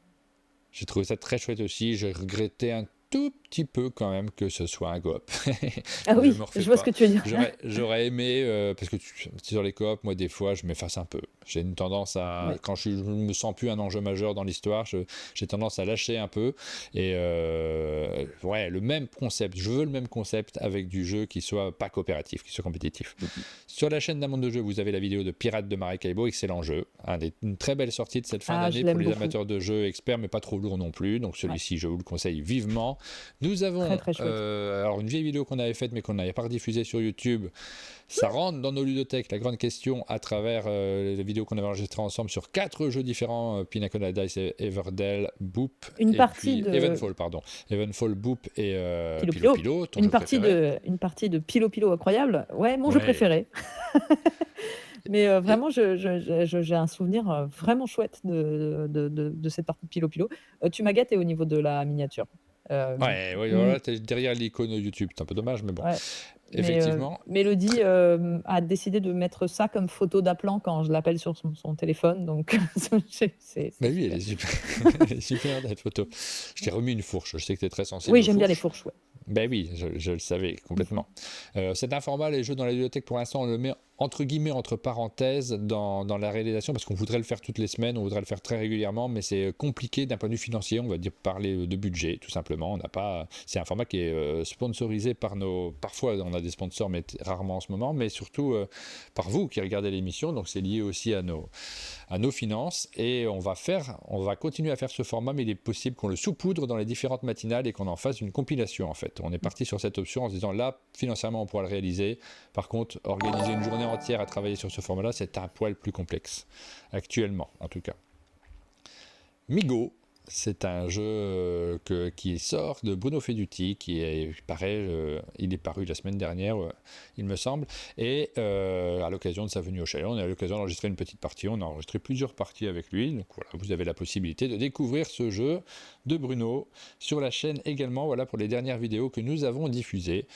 J'ai trouvé ça très chouette aussi. J'ai regretté un tout petit peu quand même que ce soit un coop. Ah oui, me refais je vois pas. ce que tu veux dire. J'aurais aimé, parce que sur les coops, moi des fois je m'efface un peu. J'ai une tendance à, Ouais. quand je me sens plus un enjeu majeur dans l'histoire, j'ai tendance à lâcher un peu. Et ouais, le même concept, je veux le même concept avec du jeu qui soit pas coopératif, qui soit compétitif. Sur la chaîne d'un monde de jeu, vous avez la vidéo de Pirates de Maracaibo, excellent jeu. Une très belle sortie de cette fin Ah, je d'année l'aime pour les beaucoup. amateurs de jeux experts, mais pas trop lourd non plus. Donc celui-ci, je vous le conseille vivement. Nous avons Très, très chouette. alors une vieille vidéo qu'on avait faite mais qu'on n'avait pas rediffusée sur YouTube. Ça rentre dans nos ludothèques, la grande question, à travers les vidéos qu'on avait enregistrées ensemble sur 4 jeux différents, Pina Colada Dice, Everdell, Boop, Une et partie puis de Evenfall, pardon. Evenfall, Boop et Pilo Pilo Pilo. Pilo, ton jeu préféré. Une partie de Pilo Pilo incroyable. Ouais, mon jeu Ouais. préféré. Mais vraiment, j'ai un souvenir vraiment chouette de cette partie de Pilo Pilo. Tu m'as gâté au niveau de la miniature. Ouais, voilà, t'es derrière l'icône YouTube, c'est un peu dommage, mais bon. Ouais. Effectivement. Mélodie a décidé de mettre ça comme photo d'appelant quand je l'appelle sur son téléphone. Donc, c'est Bah oui, super. elle est super, elle est super cette photo. Je t'ai remis une fourche, je sais que t'es très sensible Oui, aux j'aime bien les fourches. fourches. Ouais. Ben oui, je le savais complètement. C'est un format, les jeux dans la bibliothèque, pour l'instant, on le met entre guillemets, entre parenthèses, dans la réalisation, parce qu'on voudrait le faire toutes les semaines, on voudrait le faire très régulièrement, mais c'est compliqué d'un point de vue financier, on va dire parler de budget, tout simplement. On n'a pas, c'est un format qui est sponsorisé par nos... Parfois, on a des sponsors, mais rarement en ce moment, mais surtout par vous qui regardez l'émission, donc c'est lié aussi à nos finances, et on va continuer à faire ce format, mais il est possible qu'on le saupoudre dans les différentes matinales et qu'on en fasse une compilation, en fait. On est parti sur cette option en se disant, là, financièrement, on pourra le réaliser. Par contre, organiser une journée entière à travailler sur ce format-là, c'est un poil plus complexe, actuellement, en tout cas. Migo, c'est un jeu qui sort de Bruno Feduti, il est paru la semaine dernière, il me semble, et à l'occasion de sa venue au chalet, on a eu l'occasion d'enregistrer une petite partie, on a enregistré plusieurs parties avec lui, donc voilà, vous avez la possibilité de découvrir ce jeu de Bruno sur la chaîne également, voilà pour les dernières vidéos que nous avons diffusées.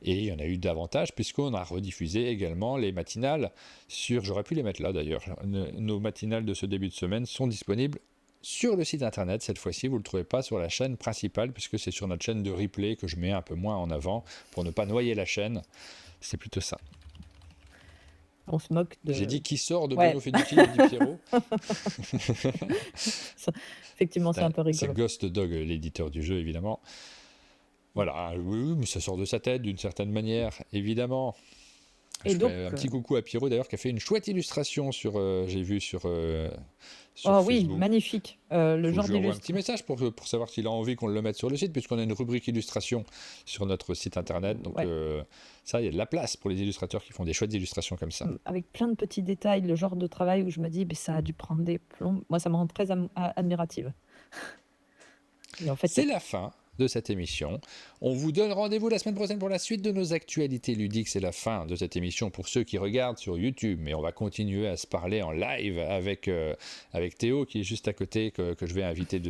Et il y en a eu davantage puisqu'on a rediffusé également les matinales j'aurais pu les mettre là d'ailleurs, nos matinales de ce début de semaine sont disponibles sur le site internet. Cette fois-ci, vous ne le trouvez pas sur la chaîne principale puisque c'est sur notre chaîne de replay que je mets un peu moins en avant pour ne pas noyer la chaîne. C'est plutôt ça. On se moque de... J'ai dit qui sort de Bruno Feduti, dit Pierrot. Effectivement, c'est un peu rigolo. C'est Ghost Dog, l'éditeur du jeu, évidemment. Voilà, oui, mais ça sort de sa tête d'une certaine manière, évidemment. Je fais un petit coucou à Pierrot d'ailleurs qui a fait une chouette illustration j'ai vu sur Facebook. Oui, magnifique. Le genre d'illustration. Je lui envoie un petit message pour savoir s'il a envie qu'on le mette sur le site, puisqu'on a une rubrique illustration sur notre site internet. Donc ça, il y a de la place pour les illustrateurs qui font des chouettes illustrations comme ça. Avec plein de petits détails, le genre de travail où je me dis, ça a dû prendre des plombs. Moi, ça me rend très admirative. Et en fait, c'est la fin de cette émission. On vous donne rendez-vous la semaine prochaine pour la suite de nos actualités ludiques. C'est la fin de cette émission pour ceux qui regardent sur YouTube, mais on va continuer à se parler en live avec Théo qui est juste à côté, que je vais inviter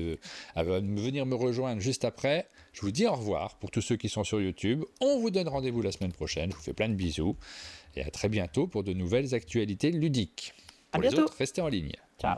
à venir me rejoindre juste après. Je vous dis au revoir pour tous ceux qui sont sur YouTube. On vous donne rendez-vous la semaine prochaine. Je vous fais plein de bisous et à très bientôt pour de nouvelles actualités ludiques. Pour les autres, restez en ligne. Ciao.